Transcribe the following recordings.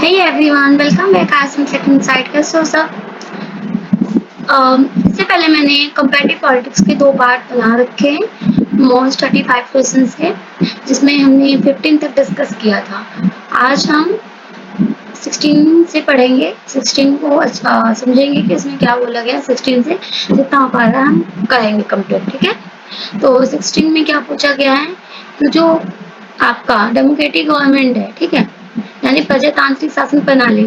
Hey everyone, welcome back as Tech Insight के सो सब इससे पहले मैंने कंपैरेटिव पॉलिटिक्स के दो पार्ट बना रखे हैं मोस्ट 35 क्वेश्चंस के, जिसमें हमने 15 तक डिस्कस किया था। आज हम 16 से पढ़ेंगे, 16 को समझेंगे कि इसमें क्या बोला गया। 16 से जितना हो पा रहा है हम करेंगे कंप्लीट, ठीक है। तो 16 में क्या पूछा गया है कि जो आपका डेमोक्रेटिक गवर्नमेंट है, ठीक है, यानी प्रजातांत्रिक शासन प्रणाली,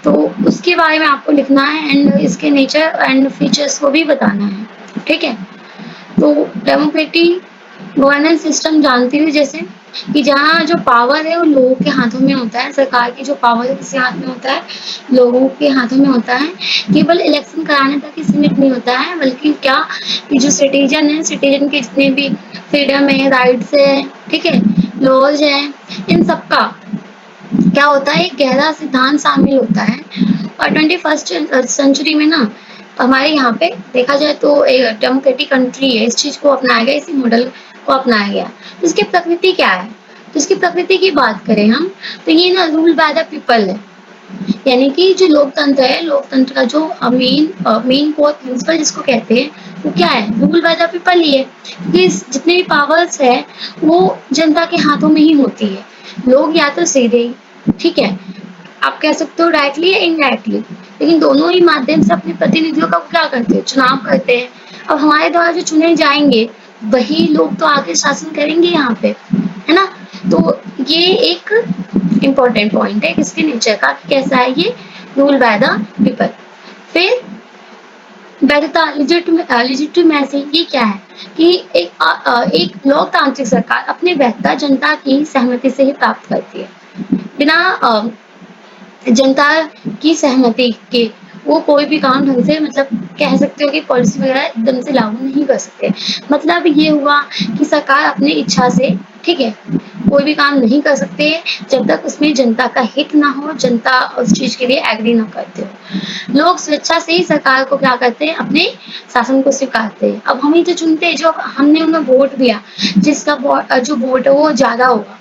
तो उसके बारे में आपको लिखना है एंड इसके नेचर एंड फीचर्स को भी बताना है, ठीक है। तो डेमोक्रेटिक गवर्नेंस सिस्टम जानती हूँ, जैसे कि जहाँ जो पावर है वो लोगों के हाथों में होता है। सरकार की जो पावर है किसके हाथ में होता है? लोगों के हाथों में होता है। केवल इलेक्शन कराने तक ही सीमित नहीं होता है, बल्कि क्या कि जो सिटीजन है, सिटीजन के जितने भी फ्रीडम है, राइट्स है, ठीक है, लॉज है, इन सबका क्या होता है, एक गहरा सिद्धांत शामिल होता है। और 21st सेंचुरी में ना हमारे यहाँ पे देखा जाए तो एक डेमोक्रेटिक कंट्री है, इस चीज को अपनाया गया, इसी मॉडल को अपनाया गया। तो इसकी प्रकृति क्या है? तो इसकी प्रकृति की बात करें हम, तो ये ना रूल बाय द पीपल है। यानी कि जो लोकतंत्र है, लोकतंत्र का जो मेन कोर प्रिंसिपल जिसको कहते हैं, वो क्या है? रूल बाय द पीपल ही है। क्योंकि जितने भी पावर्स है वो जनता के हाथों में ही होती है। लोग या तो सीधे, ठीक है, आप कह सकते हो डायरेक्टली या इनडायरेक्टली, लेकिन दोनों ही माध्यम से अपने प्रतिनिधियों का क्या करते हैं? चुनाव करते हैं। अब हमारे द्वारा जो चुने जाएंगे वही लोग तो आगे शासन करेंगे यहाँ पे, है ना। तो ये एक इम्पोर्टेंट पॉइंट है इसके नेचर का, कैसा है ये? Rule by the people. फिर वैधता, लिजिटिमेसी, ये क्या है कि एक लोकतांत्रिक सरकार अपनी वैधता जनता की सहमति से ही प्राप्त करती है। बिना जनता की सहमति के वो कोई भी काम ढंग से, मतलब कह सकते हो कि पॉलिसी वगैरह एकदम से लागू नहीं कर सकते। मतलब ये हुआ कि सरकार अपनी इच्छा से, ठीक है, कोई भी काम नहीं कर सकते जब तक उसमें जनता का हित ना हो, जनता उस चीज के लिए एग्री ना करते हो। लोग स्वेच्छा से ही सरकार को क्या करते हैं? अपने शासन को स्वीकारते हैं। अब हम ही तो चुनते हैं, जो हमने उन्हें वोट दिया, जिसका जो वोट है वो ज्यादा होगा,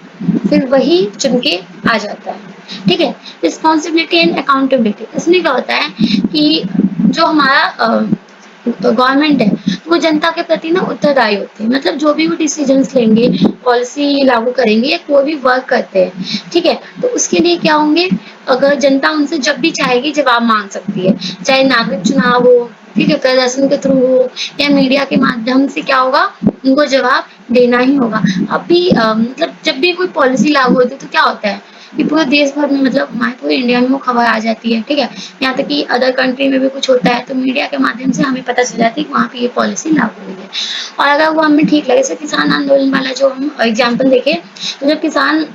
फिर वही चुन के आ जाता है, ठीक है। रिस्पॉन्सिबिलिटी एंड अकाउंटेबिलिटी, इसमें क्या होता है कि जो हमारा गवर्नमेंट है वो जनता के प्रति ना उत्तरदायी होते हैं। मतलब जो भी वो डिसीजंस लेंगे, पॉलिसी लागू करेंगे या कोई भी वर्क करते हैं, ठीक है, तो उसके लिए क्या होंगे? अगर जनता उनसे जब भी चाहेगी जवाब मांग सकती है, चाहे नागरिक चुनाव हो, ठीक है, प्रदर्शन के थ्रू हो, या मीडिया के माध्यम से क्या होगा? उनको जवाब देना ही होगा। अब भी मतलब जब भी कोई पॉलिसी लागू होती है तो क्या होता है कि पूरे देश भर में, मतलब हमारे पूरे इंडिया में वो खबर आ जाती है, ठीक है। यहाँ तक कि अदर कंट्री में भी कुछ होता है तो मीडिया के माध्यम से हमें पता चल जाता है कि वहाँ पे ये पॉलिसी लागू हुई है। और अगर वो हमें ठीक लगे, जैसे किसान आंदोलन वाला जो हम एग्जाम्पल देखें, तो जब किसान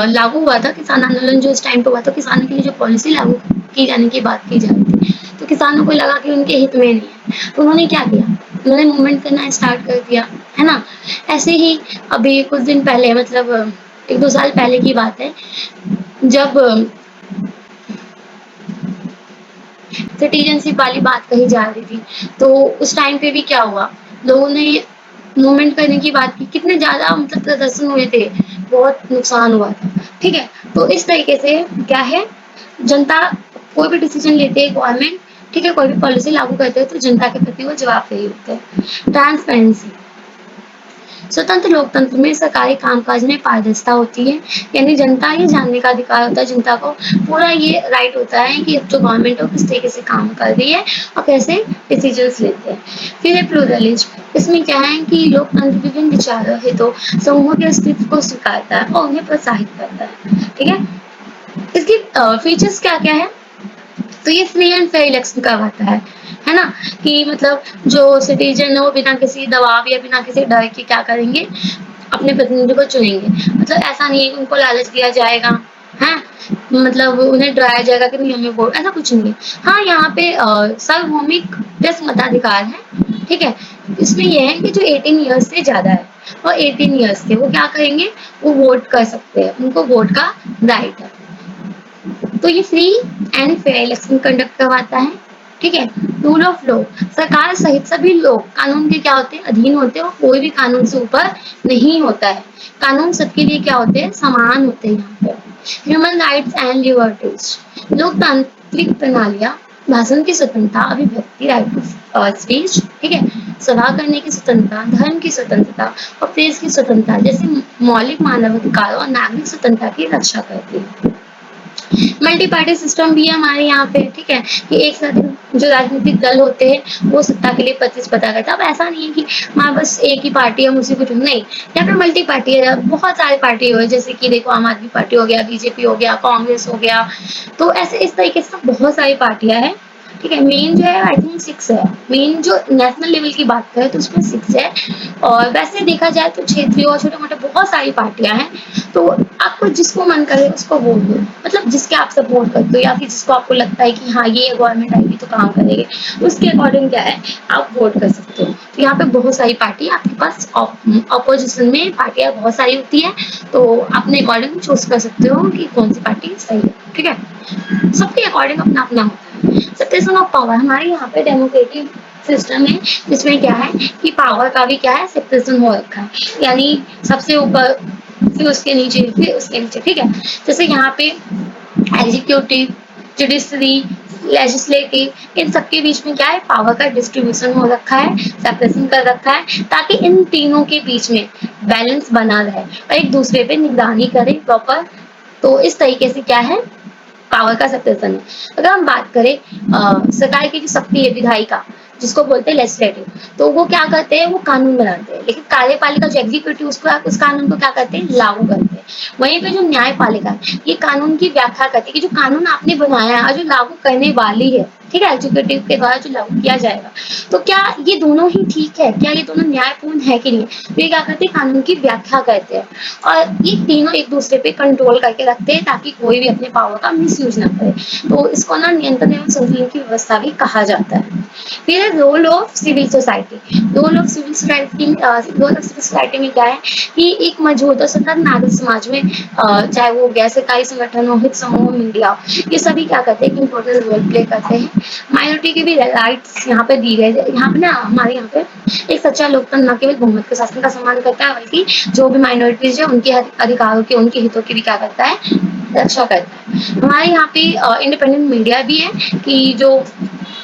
लागू हुआ था, किसान आंदोलन जो इस टाइम पे हुआ था, किसानों के लिए जो पॉलिसी लागू की जाने की बात की जा रही थी, तो किसानों को लगा कि उनके हित में नहीं है, तो उन्होंने क्या किया? उन्होंने मूवमेंट करना स्टार्ट कर दिया, है ना। ऐसे ही अभी कुछ दिन पहले, मतलब 1-2 साल पहले की बात है, जब सिटीजनशिप वाली बात कही जा रही थी, तो उस टाइम पे भी क्या हुआ? लोगों ने मूवमेंट करने की बात की, कितने ज्यादा मतलब प्रदर्शन हुए थे, बहुत नुकसान हुआ था, ठीक है। तो इस तरीके से क्या है, जनता कोई भी डिसीजन लेती है गवर्नमेंट, ठीक है, कोई भी पॉलिसी लागू करते हैं तो जनता के प्रति वो जवाबदेही होते हैं। ट्रांसपेरेंसी, स्वतंत्र लोकतंत्र में सरकारी कामकाज में पारदर्शिता होती है, यानी जनता ये जानने का अधिकार होता है, जनता को पूरा ये राइट होता है कि जो गवर्नमेंट है वो किस तरीके से काम कर रही है और कैसे डिसीजंस लेते हैं। फिर है प्लूरलिज्म, इसमें क्या है कि लोकतंत्र विभिन्न विचारों हेतु समूहों के अस्तित्व को स्वीकारता है और उन्हें प्रोत्साहित करता है, ठीक है। इसकी फीचर्स क्या क्या है? तो ये फ्री एंड फेयर इलेक्शन करवाता है ना, कि मतलब जो सिटीजन है वो बिना किसी दबाव या बिना किसी डर के क्या करेंगे? अपने प्रतिनिधि को चुनेंगे। मतलब ऐसा नहीं है कि उनको लालच दिया जाएगा, है, मतलब उन्हें डराया जाएगा कि नहीं हमें वोट, ऐसा कुछ नहीं है। हाँ, यहाँ पे सार्वभौमिक दस मताधिकार है, ठीक है। इसमें यह है कि जो 18 ईयर्स से ज्यादा है और 18 ईयर्स के, वो क्या करेंगे? वो वोट कर सकते हैं, उनको वोट का राइट है। तो ये free and fair election conduct करवाता है, ठीक है। रूल ऑफ लॉ, सरकार सहित सभी लोग कानून के क्या होते हैं? अधीन होते हैं और कोई भी कानून से ऊपर नहीं होता है। कानून सबके लिए क्या होते हैं? समान होते हैं यहाँ पे। Human rights and liberties. लोकतांत्रिक प्रणालियां भाषण की स्वतंत्रता, अभिव्यक्ति राइट टू स्पीच, ठीक है, सभा करने की स्वतंत्रता, धर्म की स्वतंत्रता और प्रेस की स्वतंत्रता जैसे मौलिक मानवाधिकारों और नागरिक स्वतंत्रता की रक्षा करती है। मल्टी पार्टी सिस्टम भी है हमारे यहाँ पे, ठीक है, कि एक साथ जो राजनीतिक दल होते हैं वो सत्ता के लिए प्रतिस्पर्धा करते हैं। अब ऐसा नहीं है कि हमारे बस एक ही पार्टी है, हम उसी को चुन, नहीं, यहाँ पे मल्टी पार्टी है, बहुत सारे पार्टी हो, जैसे कि देखो आम आदमी पार्टी हो गया, बीजेपी हो गया, कांग्रेस हो गया, तो ऐसे इस तरीके से बहुत सारी पार्टियां हैं, ठीक है। मेन जो है आई थिंक 6 है, मेन जो नेशनल लेवल की बात करें तो उसमें 6 है, और वैसे देखा जाए तो क्षेत्रीय और छोटे मोटे बहुत सारी पार्टियां हैं। तो आपको जिसको मन करे उसको वोट दो, मतलब जिसके आप सपोर्ट करते हो या फिर जिसको आपको लगता है कि हाँ ये गवर्नमेंट आएगी तो काम करेगी, उसके अकॉर्डिंग क्या है आप वोट कर सकते हो। तो यहाँ पे बहुत सारी पार्टी आपके पास ऑपोजिशन में पार्टियां बहुत सारी होती है, तो अपने अकॉर्डिंग चूज कर सकते हो कि कौन सी पार्टी सही है, ठीक है। सबके अकॉर्डिंग अपना अपना होता है। सेपरेशन ऑफ पावर हमारे यहाँ पे डेमोक्रेटिक सिस्टम है, जिसमें क्या है कि पावर का भी क्या है सेपरेशन हो रखा है, यानी सबसे ऊपर फिर उसके नीचे फिर उसके नीचे, ठीक है। जैसे यहाँ पे एग्जीक्यूटिव, जुडिशरी, लेजिस्लेटिव, इन सबके बीच में क्या है पावर का डिस्ट्रीब्यूशन हो रखा है, सेपरेशन कर रखा है, ताकि इन तीनों के बीच में बैलेंस बना रहे और एक दूसरे पे निगरानी करे प्रॉपर। तो इस तरीके से क्या है पावर का सेपरेशन है। अगर हम बात करें सरकार की जो शक्ति है विधायिका, जिसको बोलते हैं लेजिस्लेटिव, तो वो क्या करते हैं, वो कानून बनाते हैं, लेकिन कार्यपालिका जो एग्जीक्यूटिव उसको उस कानून को क्या करते हैं लागू करते हैं। वहीं पे जो न्यायपालिका ये कानून की व्याख्या करती है कि जो कानून आपने बनाया है और जो लागू करने वाली है, ठीक है, एग्जीक्यूटिव के द्वारा जो लागू किया जाएगा, तो क्या ये दोनों ही ठीक है, क्या ये दोनों न्यायपूर्ण है कि नहीं, तो ये क्या करते हैं कानून की व्याख्या करते हैं, और ये तीनों एक दूसरे पे कंट्रोल करके रखते हैं ताकि कोई भी अपने पावर का मिसयूज ना करे। तो इसको ना नियंत्रण एवं संतुलन की व्यवस्था भी कहा जाता है। फिर है role of civil society. Role of civil society में क्या है कि एक मजबूत और सतत नागरिक समाज में चाहे वो गैर सरकारी संगठन हो, हित समूह, मीडिया, ये सभी क्या करते हैं कि इम्पोर्टेंट रोल प्ले करते हैं। माइनॉरिटी के भी राइट्स यहाँ पे दी गए, यहाँ पे ना हमारे यहाँ पे एक सच्चा लोकतंत्र न केवल बहुमत के शासन का सम्मान करता है, बल्कि जो भी माइनॉरिटीज है उनके अधिकारों के, उनके हितों की भी क्या करता है रक्षा करता है। हमारे यहाँ पे इंडिपेंडेंट मीडिया भी है, कि जो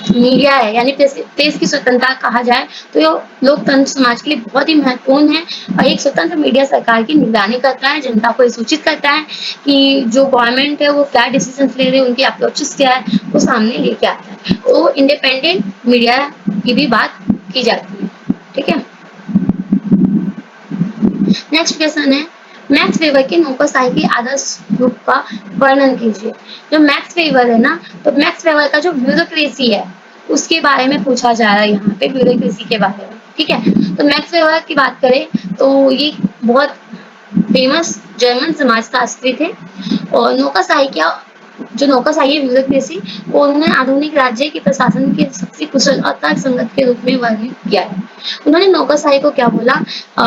मीडिया है यानी प्रेस की स्वतंत्रता कहा जाए तो ये लोकतंत्र समाज के लिए बहुत ही महत्वपूर्ण है, और एक स्वतंत्र मीडिया सरकार की निगरानी करता है, जनता को सूचित करता है कि जो गवर्नमेंट है वो क्या डिसीजन ले रही है, उनकी अप्रोचेस क्या है, वो सामने लेके आता है। तो इंडिपेंडेंट मीडिया की भी बात की जाती है, ठीक है। नेक्स्ट क्वेश्चन है मैक्स वेबर के नौकरशाही के आदर्श रूप का वर्णन कीजिए। जो मैक्स वेबर है ना, तो मैक्स वेबर का जो ब्यूरोक्रेसी है उसके बारे में पूछा जा रहा है यहाँ पे, ब्यूरोक्रेसी के बारे में, ठीक है। तो मैक्स वेबर की बात करें तो ये बहुत फेमस जर्मन समाजशास्त्री थे, और नौकरशाही क्या जो नौकरशाही है ब्यूरोक्रेसी को उन्होंने आधुनिक राज्य के प्रशासन के सबसे कुशल और तर्कसंगत के रूप में वर्णित किया है। उन्होंने नौकरशाही को क्या बोला,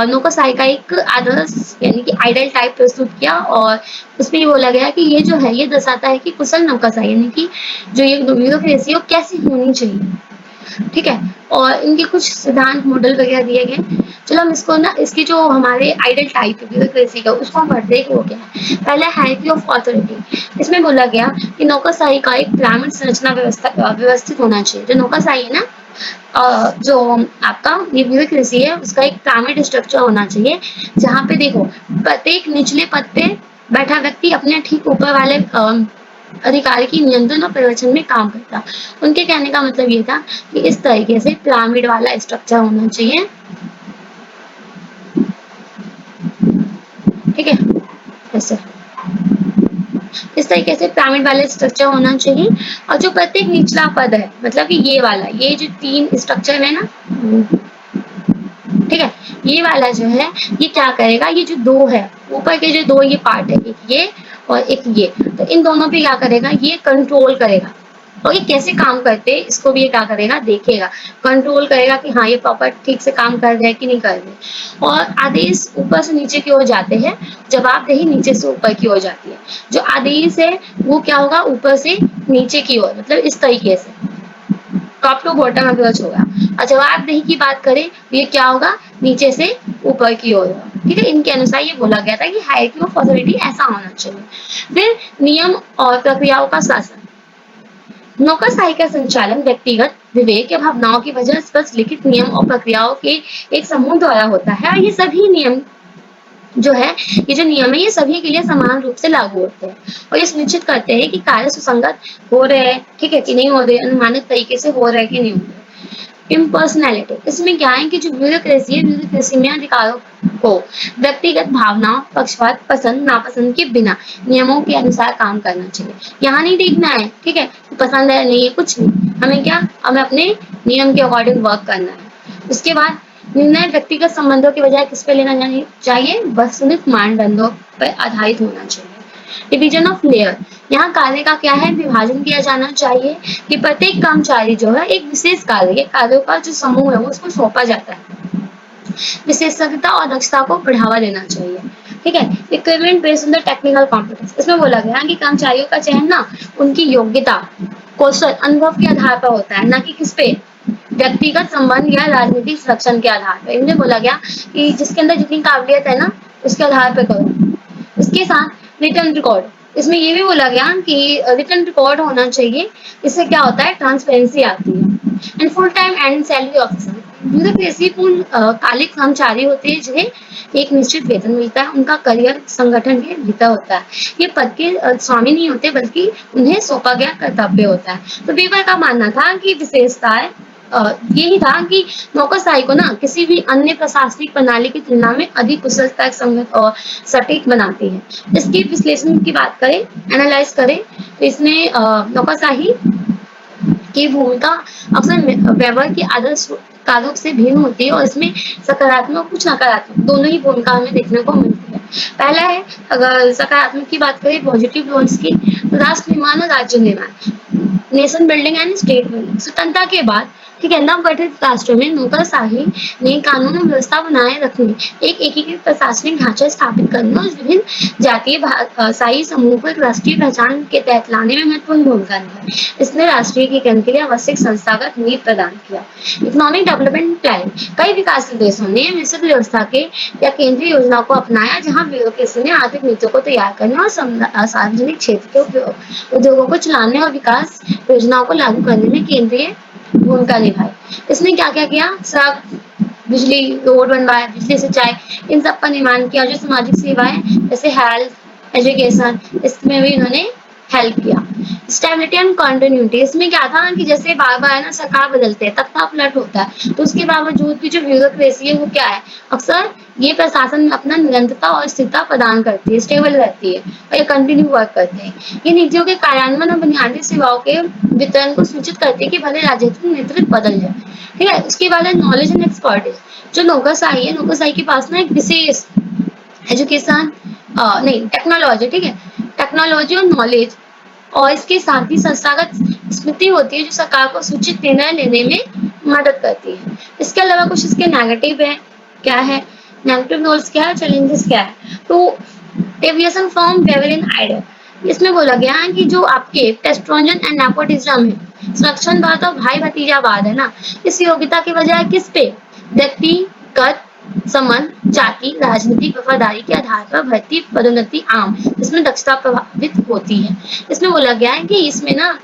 नौकरशाही का एक आदर्श यानी कि आइडियल टाइप प्रस्तुत किया, और उसमें ये बोला गया कि ये जो है ये दर्शाता है कि कुशल नौकरशाही यानी कि जो ये ब्यूरोक्रेसी है वो कैसी होनी चाहिए, ठीक है। और इनके कुछ सिद्धांत मॉडल वगैरह दिए गए। चलो हम इसको ना इसकी जो हमारे आइडियल टाइप है ब्यूरोक्रेसी का उसको हम पढ़ते हैं, वो क्या है। पहला हायरार्की ऑफ अथॉरिटी, इसमें बोला गया कि नौकरशाही का एक पिरामिड संरचना व्यवस्थित होना चाहिए। जो नौकरशाही है ना, जो आपका ये ब्यूरोक्रेसी है उसका एक पिरामिड स्ट्रक्चर होना चाहिए, जहाँ पे देखो प्रत्येक निचले पद पे बैठा व्यक्ति अपने ठीक ऊपर वाले अधिकारी की नियंत्रण और प्रवचन में काम करता। उनके कहने का मतलब ये था कि इस तरीके से पिरामिड वाला स्ट्रक्चर होना चाहिए, ठीक है। ऐसे इस तरीके से पिरामिड वाला स्ट्रक्चर होना चाहिए, और जो प्रत्येक निचला पद है मतलब कि ये वाला, ये जो 3 स्ट्रक्चर है ना, ठीक है, ये वाला जो है ये क्या करेगा, ये जो 2 है ऊपर के जो 2 ये पार्ट है, एक ये और एक ये, तो इन दोनों पे क्या करेगा ये कंट्रोल करेगा, और ये कैसे काम करते हैं इसको भी ये क्या करेगा देखेगा, कंट्रोल करेगा कि हाँ ये प्रॉपर ठीक से काम कर रहे हैं कि नहीं कर रहे। और आदेश ऊपर से नीचे की ओर जाते हैं, जवाबदेही नीचे से ऊपर की ओर जाती है। जो आदेश है वो क्या होगा ऊपर से नीचे की ओर, मतलब इस तरीके से टॉप टू बॉटम अप्रोच होगा। और जवाबदेही की बात करें तो ये क्या होगा नीचे से ऊपर की ओर होगा। ठीक है, इनके अनुसार ये बोला गया था कि हायरार्की ऑफ अथॉरिटी ऐसा होना चाहिए। फिर नियम और प्रक्रियाओं का शासन। नौकरशाही का संचालन व्यक्तिगत विवेक या भावनाओं की वजह स्पष्ट लिखित नियम और प्रक्रियाओं के एक समूह द्वारा होता है, और ये सभी नियम जो है, ये जो नियम है ये सभी के लिए समान रूप से लागू होते हैं और ये सुनिश्चित करते हैं कि कार्य सुसंगत हो रहे हैं, ठीक है, कि नहीं हो रहे, अनुमानित तरीके से हो रहे हैं कि नहीं हो रहे। इम्पर्सनैलिटी, इसमें क्या है कि जो ब्यूरोक्रेसी है, ब्यूरोक्रेसी में अधिकारों को व्यक्तिगत भावनाओं, पक्षपात, पसंद नापसंद के बिना नियमों के अनुसार काम करना चाहिए। यहाँ नहीं देखना है, ठीक है, पसंद है नहीं है, कुछ नहीं, हमें क्या, हमें अपने नियम के अकॉर्डिंग वर्क करना है। उसके बाद निर्णय व्यक्तिगत संबंधों की बजाय किस पे लेना चाहिए, वस्तुनिष्ठ मानदंडों पर आधारित होना चाहिए। डिवीजन ऑफ लेयर, यहाँ कार्य का क्या है, विभाजन किया जाना चाहिए कि प्रत्येक कर्मचारी जो है एक विशेष कार्य, ये कार्यों का जो समूह है वो उसको सौंपा जाता है। विशेषज्ञता और दक्षता को बढ़ावा देना चाहिए, ठीक है। Requirement based on the technical competence, इसमें बोला गया कि कर्मचारियों का चयन ना उनकी योग्यता, कौशल, अनुभव के आधार पर होता है, ना कि किस पे, व्यक्तिगत संबंध या राजनीतिक संरक्षण के आधार पर। इनमें बोला गया कि जिसके अंदर जितनी काबिलियत है ना उसके आधार पर करो। इसके साथ रिटर्न रिकॉर्ड, इसमें ये भी बोला गया कि रिटर्न रिकॉर्ड होना चाहिए, इससे क्या होता है, ट्रांसपेरेंसी आती है। And full time and salary officer, bureaucracy पूर्ण कालिक कर्मचारी होते हैं जिन्हें एक निश्चित वेतन मिलता है, उनका करियर संगठन के भीतर होता है, ये पद के स्वामी नहीं होते बल्कि उन्हें सौंपा गया कर्तव्य होता है। तो बीबर का मानना था कि विशेषताएं यही था कि नौकरशाही को ना किसी भी अन्य प्रशासनिक प्रणाली की तुलना में अधिक कुशलता, संगत और सटीक बनाती है। इसके विश्लेषण की बात करें, एनालाइज करें, तो इसमें नौकरशाही की भूमिका अक्सर व्यवहार के आदर्श कारक से भिन्न होती है और इसमें सकारात्मक कुछ नकारात्मक दोनों ही भूमिका हमें देखने को मिलती है। पहला है, अगर सकारात्मक की बात करें पॉजिटिव रोल्स की, तो राष्ट्र निर्माण और राज्य निर्माण, nation building and state building. स्वतंत्रता के बाद, ठीक है, नवगठित राष्ट्रों में नौकरशाही ने कानून और व्यवस्था बनाए रखने, एक एकीकृत प्रशासनिक ढांचा स्थापित करने और विभिन्न जातीय शाही समूह को एक राष्ट्रीय पहचान के तहत लाने में महत्वपूर्ण भूमिका निभाई। इसने राष्ट्रीयकरण के लिए आवश्यक संस्थागत नींव प्रदान किया। इकोनॉमिक डेवलपमेंट प्लान, कई विकासशील देशों ने मिश्रित व्यवस्था के या केंद्रीय योजना को अपनाया, जहां ब्यूरोक्रेसी ने आर्थिक नीतियों को तैयार करने और सार्वजनिक क्षेत्र के उद्योगों को चलाने और विकास योजनाओं को लागू करने में केंद्रीय भूमिका निभाई। इसने क्या क्या किया, सड़क, बिजली, रोड बनवाए, बिजली, सिंचाई, इन सब का निर्माण किया। जो सामाजिक सेवाएं जैसे हेल्थ, एजुकेशन, इसमें भी इन्होंने हेल्प किया। स्टेबिलिटी एंड कंटिन्यूटी, इसमें क्या था कि जैसे बार बार ना सरकार बदलते हैं, तख्ता पलट होता है, तो उसके बावजूद भी जो ब्यूरोक्रेसी है वो क्या है, अक्सर ये प्रशासन में अपना निरंतरता और स्थिरता प्रदान करती है, स्टेबल रहती है और ये कंटिन्यू वर्क करते हैं। ये नीतियों के कार्यान्वयन और बुनियादी सेवाओं के वितरण को सूचित करते हैं कि भले राजनीतिक नेतृत्व बदल जाए, ठीक है। उसके बाद है नॉलेज एंड एक्सपर्टीज, जो नौकरशाही है, नौकरशाही के पास ना एक विशेष एजुकेशन, नहीं, टेक्नोलॉजी, ठीक है, टेक्नोलॉजी और नॉलेज, और इसके साथ ही संस्थागत स्मृति होती है जो सरकार को सूचित निर्णय लेने में मदद करती है। इसके अलावा कुछ इसके नेगेटिव है, क्या है, नेगेटिव रोल्स क्या है, चैलेंजेस क्या है। तो डेविएशन फ्रॉम बेवेलियन आइडियल, इसमें बोला गया है कि जो आपके टेस्टोस्टेरोन एंड नेपोटिज्म है, संरक्षणवाद और भाई भतीजावाद है ना, इस योग्यता की बजाय किस पे, व्यक्तिगत संबंध, जाति, राजनीतिक वफादारी के आधार पर भर्ती, पदोन्नति आम, इसमें दक्षता प्रभावित होती है। इसमें बोला गया है कि इसमें ना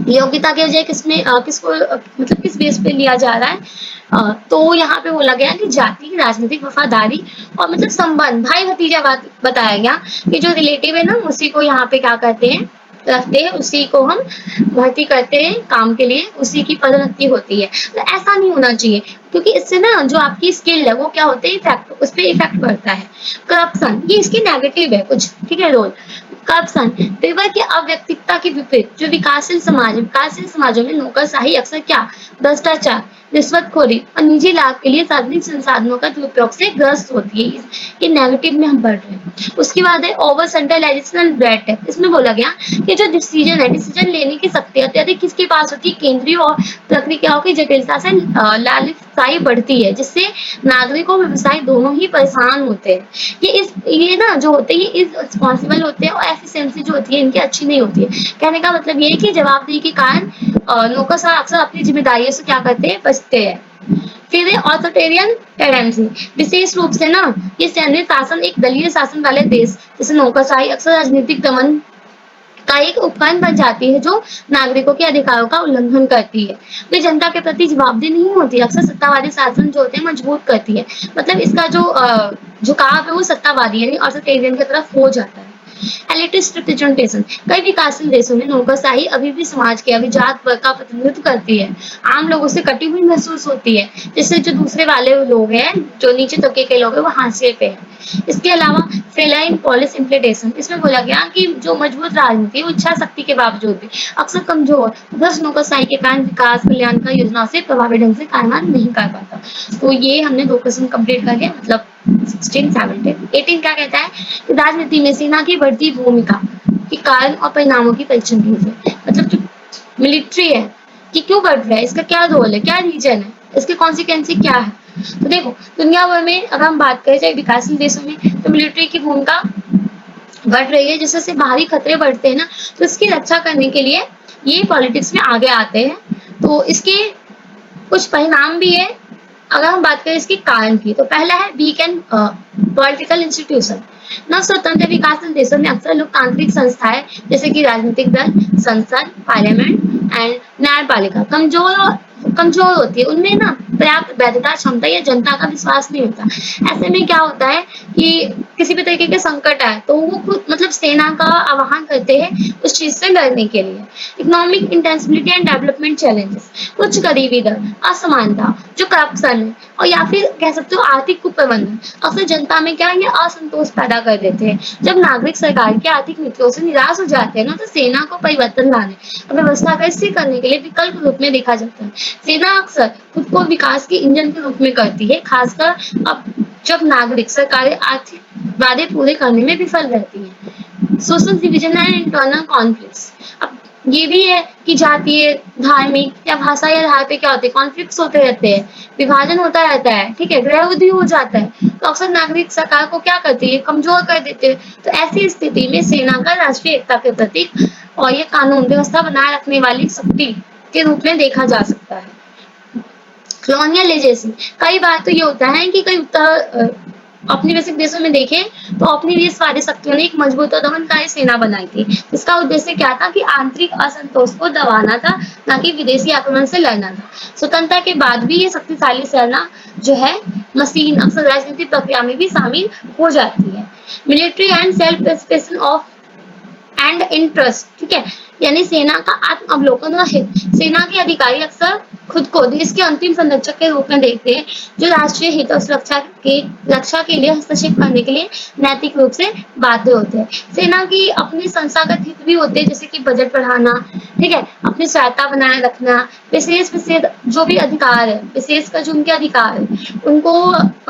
योग्यता के बजाय किसमें किसको मतलब किस बेस पे लिया जा रहा है, तो यहाँ पे बोला गया कि जाति, राजनीतिक वफादारी और मतलब संबंध, भाई भतीजा बात बताया गया कि जो रिलेटिव है ना उसी को यहाँ पे क्या करते हैं, रखते हैं, उसी को हम भर्ती करते हैं काम के लिए, उसी की पदोन्नति होती है। तो ऐसा नहीं होना चाहिए, क्योंकि इससे ना जो आपकी स्किल है वो क्या होते हैं, इफेक्ट, उस पर इफेक्ट पड़ता है। करप्शन, ये इसकी नेगेटिव है कुछ, ठीक है, रोल। करप्शन, पेपर की अव्यक्तिकता के विपरीत जो विकासशील समाजों में नौकरशाही अक्सर क्या, भ्रष्टाचार, रिश्वतखोरी और निजी लाभ के लिए सार्वजनिक संसाधनों का दुरुपयोग से ग्रस्त होती है। ये नेगेटिव में हम पढ़ रहे हैं। उसके बाद है over centralization and bread tape, इसमें बोला गया कि जो डिसीजन लेने की शक्ति अत्यधिक किसके पास होती है, केंद्रीय और प्रक्रियाओं की जटिलता से लालसाई बढ़ती है, जिससे नागरिकों और व्यवसायी दोनों ही परेशान होते हैं। ये ना जो होते हैं ये रिस्पॉन्सिबल होते हैं और एफिशिएंसी जो होती है इनकी अच्छी नहीं होती है। कहने का मतलब ये है कि जवाबदेही के कारण नौकरशाह अक्सर अपनी जिम्मेदारियों से क्या करते हैं, बचते हैं। फिर है ऑथोरिटेरियन टेंडेंसी। विशेष रूप से ना ये सैन्य शासन एक दलीय शासन वाले देश जैसे नौकरशाही अक्सर राजनीतिक दमन का एक उपकरण बन जाती है जो नागरिकों के अधिकारों का उल्लंघन करती है। वे जनता के प्रति जवाबदेह नहीं होती, अक्सर सत्तावादी शासन जो होते हैं मजबूत करती है। मतलब इसका जो झुकाव है वो सत्तावादी यानी ऑथोरिटेरियन की तरफ हो जाता है। Elitist representation. कई विकासशील देशों में नौकरशाही अभी भी समाज के अभिजात वर्ग का प्रतिनिधित्व करती है, आम लोगों से कटी हुई महसूस होती है, जिससे जो दूसरे वाले लोग हैं, जो नीचे तबके के लोग हैं, वो हाशिए पे है। इसके अलावा फेलाइन पॉलिस इम्प्लीटेशन, इसमें बोला गया कि जो मजबूत राजनीति है, वो इच्छा शक्ति के बावजूद भी अक्सर कमजोर भ्रष्ट नौकरशाही के कारण विकास कल्याणकारी योजनाओं से प्रभावी ढंग से कार्यान्वयन नहीं कर पाता। तो ये हमने 2 क्वेश्चन कंप्लीट कर लिया, मतलब 16, 17, 18 क्या कहता है कि राजनीति में सेना की बढ़ती भूमिका के कारण और परिणामों की परीक्षण कीजिए। मतलब जो मिलिट्री है कि क्यों बढ़ रहा है, इसका क्या रोल है, क्या रीजन है, इसके कॉन्सिक्वेंस क्या है। तो देखो दुनिया भर में अगर हम बात करें चाहे विकासशील देशों में, तो मिलिट्री की भूमिका बढ़ रही है। जिससे बाहरी खतरे बढ़ते हैं ना, तो इसकी रक्षा करने के लिए ये पॉलिटिक्स में आगे आते हैं। तो इसके कुछ परिणाम भी है। अगर हम बात करें इसके कारण की, तो पहला है वीक एंड पॉलिटिकल इंस्टीट्यूशन। न स्वतंत्र विकासशील देशों में अक्सर लोकतांत्रिक संस्थाएं जैसे कि राजनीतिक दल, संसद, पार्लियामेंट एंड न्यायपालिका कमजोर होती है। उनमें ना पर्याप्त वैधता क्षमता या जनता का विश्वास नहीं होता। ऐसे में क्या होता है कि किसी भी तरीके के संकट आए तो वो खुद मतलब सेना का आह्वान करते हैं उस चीज से लड़ने के लिए। Economic intensity and development challenges, उच्च गरीबी दर, असमानता, जो करप्शन है, और या फिर कह सकते हो आर्थिक कुप्रबंधन अक्सर जनता में क्या ये असंतोष पैदा कर देते हैं। जब नागरिक सरकार की आर्थिक नीतियों से निराश हो जाते हैं ना, तो सेना को परिवर्तन लाने और व्यवस्था का स्थिर करने के लिए विकल्प रूप में देखा जाता है। सेना अक्सर खुद को विकास के इंजन के रूप में करती है, खासकर अब जब नागरिक सरकारें आर्थिक वादे पूरे करने में विफल रहती हैं। Social division and internal conflicts, अब ये भी है कि जातीय, धार्मिक या भाषा के आधार पे क्या होते हैं, कॉन्फ्लिक्ट्स होते रहते हैं, विभाजन होता रहता है, ठीक है, गृह युद्ध भी हो जाता है। तो अक्सर नागरिक सरकार को क्या करती है, कमजोर कर देते हैं। तो ऐसी स्थिति में सेना का राष्ट्रीय एकता के प्रतीक और ये कानून व्यवस्था बनाए रखने वाली शक्ति के रूप में देखा जा सकता है। कॉलोनियल लेजेसी, कई बार तो ये होता है कि कई औपनिवेशिक देशों में देखें तो औपनिवेशवादी शक्तियों ने एक मजबूत और दमनकारी सेना बनाई थी। इसका उद्देश्य क्या था कि आंतरिक असंतोष को दबाना था, ना कि विदेशी आक्रमण से लड़ना था। स्वतंत्रता के बाद भी ये शक्तिशाली सेना जो है मशीन अक्सर राजनीतिक प्रक्रिया में भी शामिल हो जाती है। Military and self preservation of and interest, ठीक है, यानी सेना का आत्म अवलोकन और हित। सेना के अधिकारी अक्सर खुद को देश के अंतिम संरक्षक के रूप में देखते हैं, जो राष्ट्रीय हित और सुरक्षा के रक्षा के लिए हस्तक्षेप करने के लिए नैतिक रूप से बाध्य होते हैं। सेना की अपने संस्थागत हित भी होते हैं, जैसे कि बजट बढ़ाना, ठीक है, अपनी सहायता बनाए रखना, विशेष विशेष जो भी अधिकार है, विशेषकर जो उनके अधिकार है उनको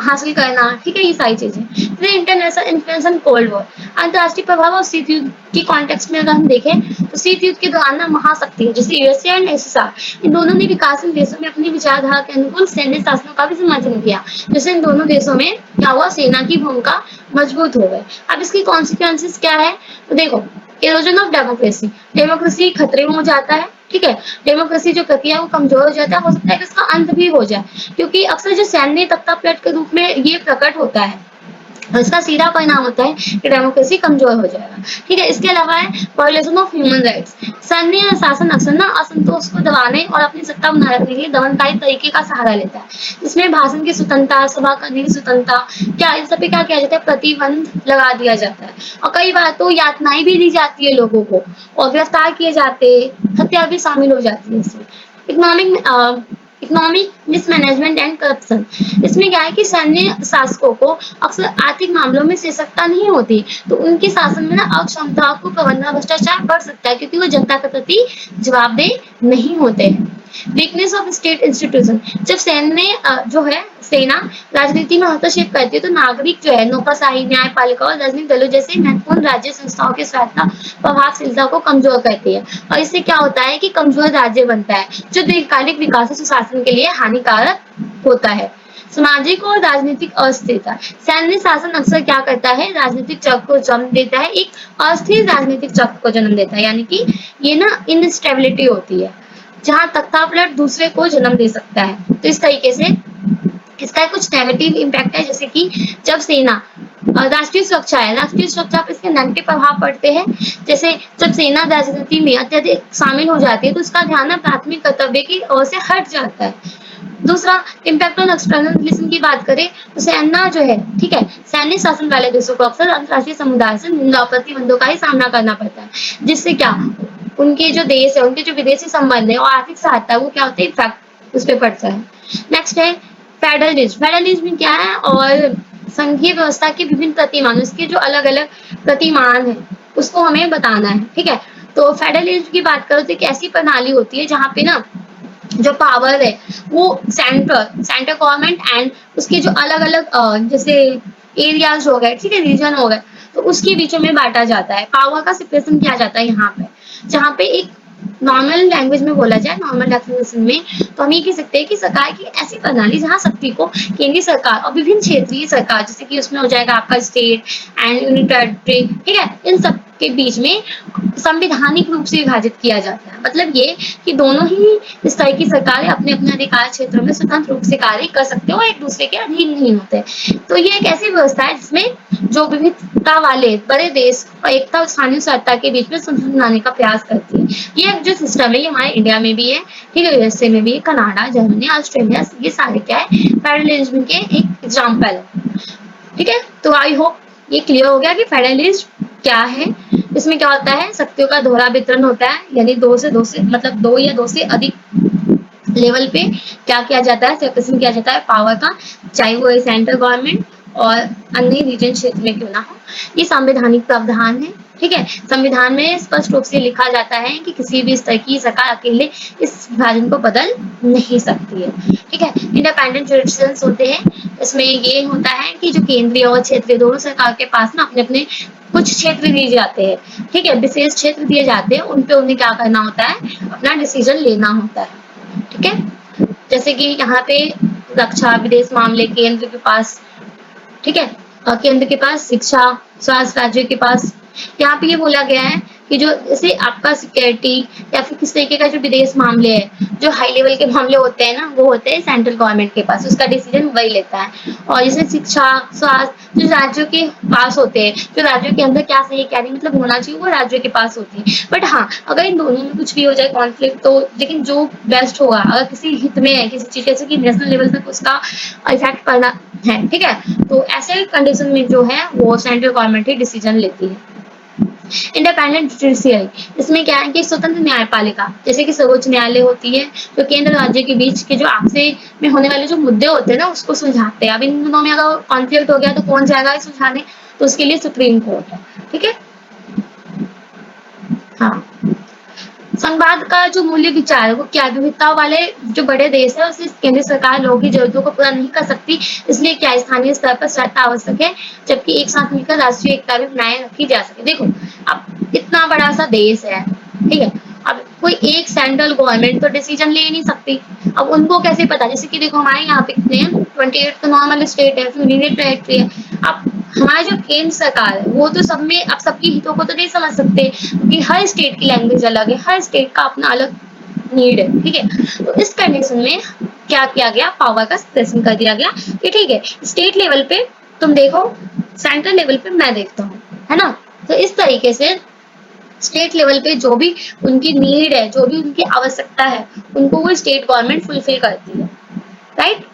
हासिल करना, ठीक है, ये सारी चीजें। फिर international influence and cold war, अंतर्राष्ट्रीय प्रभाव और शीत युद्ध की कॉन्टेक्स्ट में अगर हम देखें तो शीत युद्ध के दौरान ना महाशक्ति जैसे यूएसए एंड एसएसआर, इन दोनों ने विकासशील देशों में अपनी विचारधारा के अनुकूल सैन्य शासनों का भी समर्थन किया। जैसे इन दोनों देशों में क्या हुआ, सेना की भूमिका मजबूत हो गई। अब इसकी कॉन्सिक्वेंसेस क्या है, तो देखो इरोजन ऑफ डेमोक्रेसी, डेमोक्रेसी खतरे में हो जाता है, ठीक है, डेमोक्रेसी जो प्रक्रिया है वो कमजोर हो जाता है। हो सकता है कि इसका अंत भी हो जाए, क्योंकि अक्सर जो सैन्य तख्तापलट के रूप में ये प्रकट होता है और इसका सीधा परिणाम होता है कि डेमोक्रेसी कमजोर हो जाएगा, ठीक है। इसके अलावा है वायलेशन ऑफ ह्यूमन राइट्स, सैन्य शासन अक्सर ना असंतोष को दबाने और अपनी सत्ता बनाए रखने के लिए दमनकारी तरीके का सहारा लेता है। इसमें भाषण की स्वतंत्रता, सभा करने की स्वतंत्रता, क्या इन सब पे क्या किया जाता है, प्रतिबंध लगा दिया जाता है। और कई बार तो यातनाएं भी दी जाती है लोगों को और गिरफ्तार किए जाते, हत्या भी शामिल हो जाती है इसमें। Economic economic mismanagement and corruption, इसमें क्या है कि सैन्य शासकों को अक्सर आर्थिक मामलों में शीर्षकता नहीं होती, तो उनके शासन में ना अक्षमता को प्रबंधन भ्रष्टाचार बढ़ सकता है, क्योंकि वो जनता के प्रति जवाबदेह नहीं होते हैं। वीकनेस ऑफ स्टेट इंस्टीट्यूशन, जब सैन्य जो है सेना राजनीति में हस्तक्षेप करती है तो नागरिक जो है नौकरशाही, न्यायपालिका और राजनीतिक दलों जैसे महत्वपूर्ण राज्य संस्थाओं की स्वायत्ता प्रभावशीलता को कमजोर करती है। और इससे क्या होता है कि कमजोर राज्य बनता है, जो दीर्घकालिक विकास और सुशासन के लिए हानिकारक होता है। सामाजिक और राजनीतिक अस्थिरता, सैन्य शासन अक्सर क्या करता है, राजनीतिक चक्र को जन्म देता है, एक अस्थिर राजनीतिक चक्र को जन्म देता है, यानी कि ये ना इनस्टेबिलिटी होती है, जहां तख्तापलट दूसरे को जन्म दे सकता है। तो इस तरीके से इसका कुछ नेगेटिव इम्पैक्ट है, जैसे कि जब सेना राष्ट्रीय सुरक्षा है, राष्ट्रीय सुरक्षा पर इसके नेगेटिव प्रभाव पड़ते हैं। जैसे जब सेना राजनीति में अत्यधिक शामिल हो जाती है तो उसका ध्यान प्राथमिक कर्तव्य की ओर से हट जाता है। दूसरा, इम्पैक्ट ऑन एक्सटर्नल रिलेशन की बात करें तो सेना जो है, ठीक है, सैन्य शासन वाले देशों को अक्सर अंतर्राष्ट्रीय समुदाय से निंदा और प्रतिबंधों का ही सामना करना पड़ता है, जिससे क्या उनके जो देश है, उनके जो विदेशी संबंध है और आर्थिक सहायता वो क्या होता है, इफेक्ट उस पर पड़ता है। नेक्स्ट है फेडरलिज्म। फेडरलिज्म क्या है, और संघीय व्यवस्था के विभिन्न प्रतिमान, उसके जो अलग अलग प्रतिमान है उसको हमें बताना है, ठीक है। तो फेडरलिज्म की बात करो तो एक ऐसी प्रणाली होती है जहाँ पे ना जो पावर है वो सेंटर गवर्नमेंट एंड उसके जो अलग अलग जैसे एरियाज हो गए, ठीक है, रीजन हो गए, तो उसके बीचों में बांटा जाता है, पावर का सेपरेशन किया जाता है यहाँ पे। जहाँ पे एक नॉर्मल लैंग्वेज में बोला जाए, नॉर्मल डेफिनेशन में, तो हम ये कह सकते हैं कि सरकार की ऐसी प्रणाली जहाँ शक्ति को केंद्रीय सरकार और विभिन्न क्षेत्रीय सरकार, जैसे कि उसमें हो जाएगा आपका स्टेट एंड यूनियन टेरिटरी, ठीक है, इन सब के बीच में संवैधानिक रूप से विभाजित किया जाता है। मतलब ये कि दोनों ही स्तर की सरकारें अपने अपने अधिकार क्षेत्रों में स्वतंत्र रूप से कार्य कर सकते हैं और एक दूसरे के अधीन नहीं होते। तो ये एक ऐसी व्यवस्था है जिसमें जो विविधता वाले बड़े देश और एकता और स्थानीय सत्ता के बीच में संतुलन बनाने का प्रयास करती है। ये जो सिस्टम है ये हमारे इंडिया में भी है, ठीक है, यूएसए में भी, कनाडा, जर्मनी, ऑस्ट्रेलिया, ये सारे क्या है, फेडरलिज्म के एक एग्जाम्पल है, ठीक है। तो आई होप ये क्लियर हो गया कि फेडरलिज्म क्या है। इसमें क्या होता है, शक्तियों का दोहरा वितरण होता है, यानी दो से मतलब दो या दो से अधिक लेवल पे क्या किया जाता है, सेपरेशन किया जाता है पावर का, चाहे वो सेंट्रल गवर्नमेंट और अन्य रीजन क्षेत्र में क्यों ना हो। ये संवैधानिक प्रावधान है, ठीक है। संविधान में स्पष्ट रूप से लिखा जाता है कि किसी भी स्तर की सरकार अकेले इस विभाजन को बदल नहीं सकती है, ठीक है। इंडिपेंडेंट जुडिशंस होते हैं, इसमें ये होता है कि जो केंद्रीय और क्षेत्रीय दोनों सरकार के पास ना अपने अपने कुछ क्षेत्र दिए जाते हैं, ठीक है, विशेष क्षेत्र दिए जाते हैं, उन पे उन्हें क्या करना होता है, अपना डिसीजन लेना होता है, ठीक है। जैसे कि यहाँ पे रक्षा, विदेश मामले केंद्र के पास, ठीक है, केंद्र के पास, शिक्षा, स्वास्थ्य राज्य के पास। यहाँ पे ये बोला गया है कि जो जैसे आपका सिक्योरिटी या फिर किस तरीके का जो विदेश मामले है, जो हाई लेवल के मामले होते हैं ना, वो होते हैं सेंट्रल गवर्नमेंट के पास, उसका डिसीजन वही लेता है। और जैसे शिक्षा, स्वास्थ्य जो राज्यों के पास होते हैं, जो राज्यों के अंदर क्या सही क्या नहीं मतलब होना चाहिए वो राज्यों के पास होती है। बट हाँ, अगर इन दोनों में कुछ भी हो जाए कॉन्फ्लिक्ट, तो लेकिन जो बेस्ट होगा, अगर किसी हित में है किसी चीज, जैसे कि नेशनल लेवल तक उसका इफेक्ट पड़ना है, ठीक है, तो ऐसे कंडीशन में जो है वो सेंट्रल गवर्नमेंट ही डिसीजन लेती है। इंडिपेंडेंट जुडिशियरी, इसमें क्या है कि स्वतंत्र न्यायपालिका, जैसे कि सर्वोच्च न्यायालय होती है, जो केंद्र राज्य के बीच के जो आपसे में होने वाले जो मुद्दे होते हैं ना उसको सुलझाते हैं। अब इन दोनों में अगर कॉन्फ्लिक्ट हो गया तो कौन जाएगा सुलझाने, तो उसके लिए सुप्रीम कोर्ट है, ठीक है। हाँ, संवाद का जो मूल्य विचार है वो क्या, विविधता वाले जो बड़े देश है उससे केंद्र सरकार लोगों की जरूरतों को पूरा नहीं कर सकती, इसलिए क्या स्थानीय स्तर पर सहायता आवश्यक है, जबकि एक साथ मिलकर राष्ट्रीय एकता भी बनाए रखी जा सके। देखो अब इतना बड़ा सा देश है, ठीक है, अब कोई एक सेंट्रल गवर्नमेंट तो डिसीजन ले ही नहीं सकती। अब उनको कैसे पता, जैसे कि देखो हमारे यहाँ पे कितने हैं, 28 तो नॉर्मल स्टेट है, फिर यूनियन टेरिटरी है। अब हमारी जो केंद्र सरकार है वो तो सब में अब सबकी हितों को तो नहीं समझ सकते, क्योंकि हर स्टेट की लैंग्वेज अलग है, हर स्टेट का अपना अलग नीड है, ठीक है। तो इस कंडीशन में क्या किया गया, पावर का सेपरेशन कर दिया गया कि ठीक है, स्टेट लेवल पे तुम देखो, सेंट्रल लेवल पे मैं देखता हूँ, है ना। तो इस तरीके से स्टेट लेवल पे जो भी उनकी नीड है, जो भी उनकी आवश्यकता है, उनको वो स्टेट गवर्नमेंट फुलफिल करती है, right.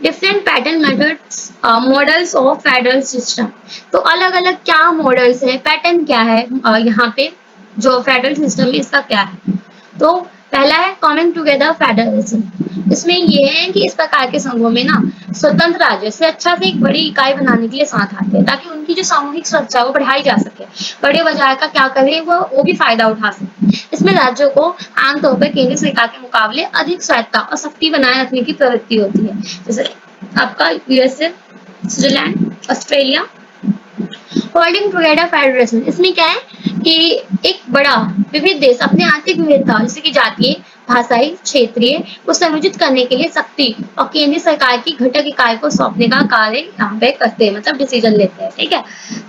Different pattern methods, models of federal system, तो अलग अलग क्या मॉडल्स है, पैटर्न क्या है, यहाँ पे जो फेडरल सिस्टम है इसका क्या है। तो पहला है कॉमिंग टुगेदर फेडरलिज्म, इसमें ये है कि इस प्रकार के संघों में ना स्वतंत्र राज्य से अच्छा से एक बड़ी इकाई बनाने के लिए साथ आते हैं, ताकि उनकी जो सामूहिक सुरक्षा वो बढ़ाई जा सके, बड़े बाजार का क्या करे वो भी फायदा उठा सके। इसमें राज्यों को आमतौर पर केंद्र सरकार के मुकाबले अधिक स्वायत्ता और शक्ति बनाए रखने की प्रवृत्ति होती है, जैसे आपका USA, Switzerland, Australia. Holding together federation, इसमें क्या है कि एक बड़ा विविध देश अपने आर्थिक विविधता जैसे कि जातीय भाषाई क्षेत्रीय को संयोजित करने के लिए शक्ति और केंद्रीय सरकार की घटक इकाई को सौंपने का कार्य यहाँ पे करते हैं, मतलब डिसीजन लेते हैं। ठीक है,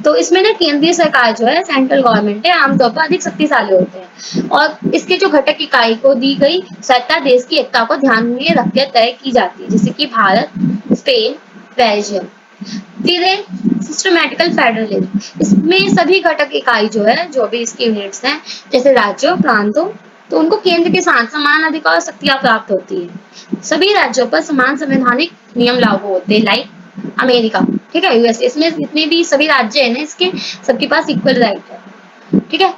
तो इसमें ना केंद्रीय सरकार जो है, सेंट्रल गवर्नमेंट है, आमतौर पर अधिक शक्तिशाली होते हैं और इसके जो घटक इकाई को दी गई सत्ता देश की एकता को ध्यान में रखकर तय की जाती है, जैसे कि भारत, स्पेन, बेल्जियम। फिर है सिस्टमैटिकल फेडरलिज्म। इसमें सभी घटक इकाई जो है, जो भी इसकी यूनिट्स हैं, जैसे राज्यों, प्रांतों, तो उनको केंद्र के साथ समान अधिकार और शक्तियां प्राप्त होती है। सभी राज्यों पर समान संवैधानिक नियम लागू होते हैं, लाइक अमेरिका, ठीक है, यूएस। इसमें जितने भी सभी राज्य है ना, इसके सबके पास इक्वल राइट है। ठीक है,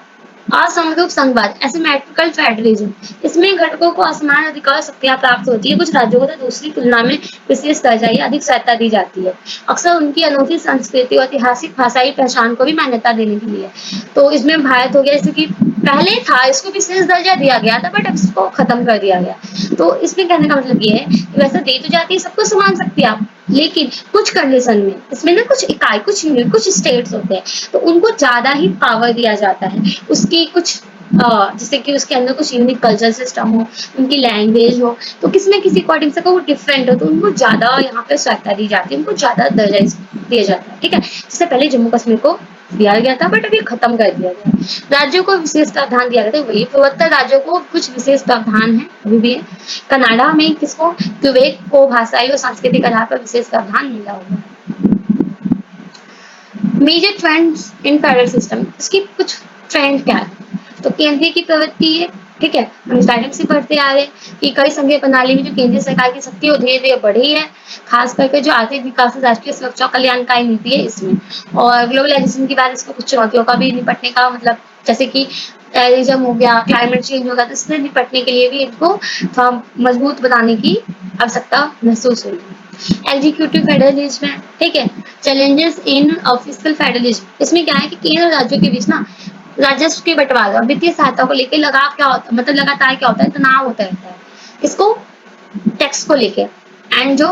असमरूप संघवाद, एसिमेट्रिकल फेडरलिज्म। इसमें घटकों को असमान अधिकार शक्तियां प्राप्त होती है, कुछ राज्यों को तो दूसरी तुलना में विशेष दर्जा या अधिक सहायता दी जाती है, अक्सर उनकी अनोखी संस्कृति और ऐतिहासिक भाषाई पहचान को भी मान्यता देने के लिए। तो इसमें भारत हो गया, जैसे कि पहले था इसको विशेष दर्जा दिया गया था, बट अब इसको खत्म कर दिया गया। तो इसमें कहने का मतलब ये है कि वैसे दे तो जाती है सबको समान शक्तियां, लेकिन कुछ कंडीशन में इसमें ना कुछ इकाई, कुछ यूनिट, कुछ स्टेट्स होते हैं, तो उनको ज्यादा ही पावर दिया जाता है। उसकी कुछ जैसे कि उसके अंदर कुछ यूनिक कल्चर सिस्टम हो, उनकी लैंग्वेज हो, तो किसी न किसी अकॉर्डिंग से वो डिफरेंट हो, तो उनको ज्यादा यहाँ पे सहायता दी जाती है, उनको ज्यादा दर्जा दिया जाता है। ठीक है, जैसे पहले जम्मू कश्मीर को दिया गया था, बट अभी खत्म कर दिया गया। राज्यों को विशेष प्रावधान दिया गया था, वही पूर्वोत्तर राज्यों को कुछ विशेष प्रावधान है, अभी भी है। कनाडा में किसको, क्यूबेक को भाषाई और सांस्कृतिक आधार पर विशेष प्रावधान मिला हुआ है। Major trends in federal system, इसकी कुछ ट्रेंड क्या है, तो केंद्रीय की प्रवृत्ति है। ठीक है, हम स्टार्टिंग से पढ़ते आ रहे हैं कि कई संघीय प्रणाली में जो केंद्रीय सरकार की शक्ति है वो धीरे धीरे बढ़ी है, खास करके जो आर्थिक विकास, राष्ट्रीय सुरक्षा, कल्याणकारी नीति है इसमें। और ग्लोबलाइजेशन की बात, इसको कुछ चुनौतियों का भी निपटने का, मतलब जैसे कि टेररिज्म हो गया, क्लाइमेट चेंज हो गया, तो इससे निपटने के लिए भी इनको थोड़ा मजबूत बनाने की आवश्यकता महसूस हुई। एग्जीक्यूटिव फेडरलिज्म है, ठीक है, चैलेंजेस इन फिस्कल फेडरलिज्म। इसमें क्या है कि केंद्र और राज्यों के बीच ना राजस्व के बंटवारे और वित्तीय सहायता को लेकर लगाव क्या होता है, मतलब लगातार क्या होता है, तनाव होता रहता है इसको, टैक्स को लेके एंड जो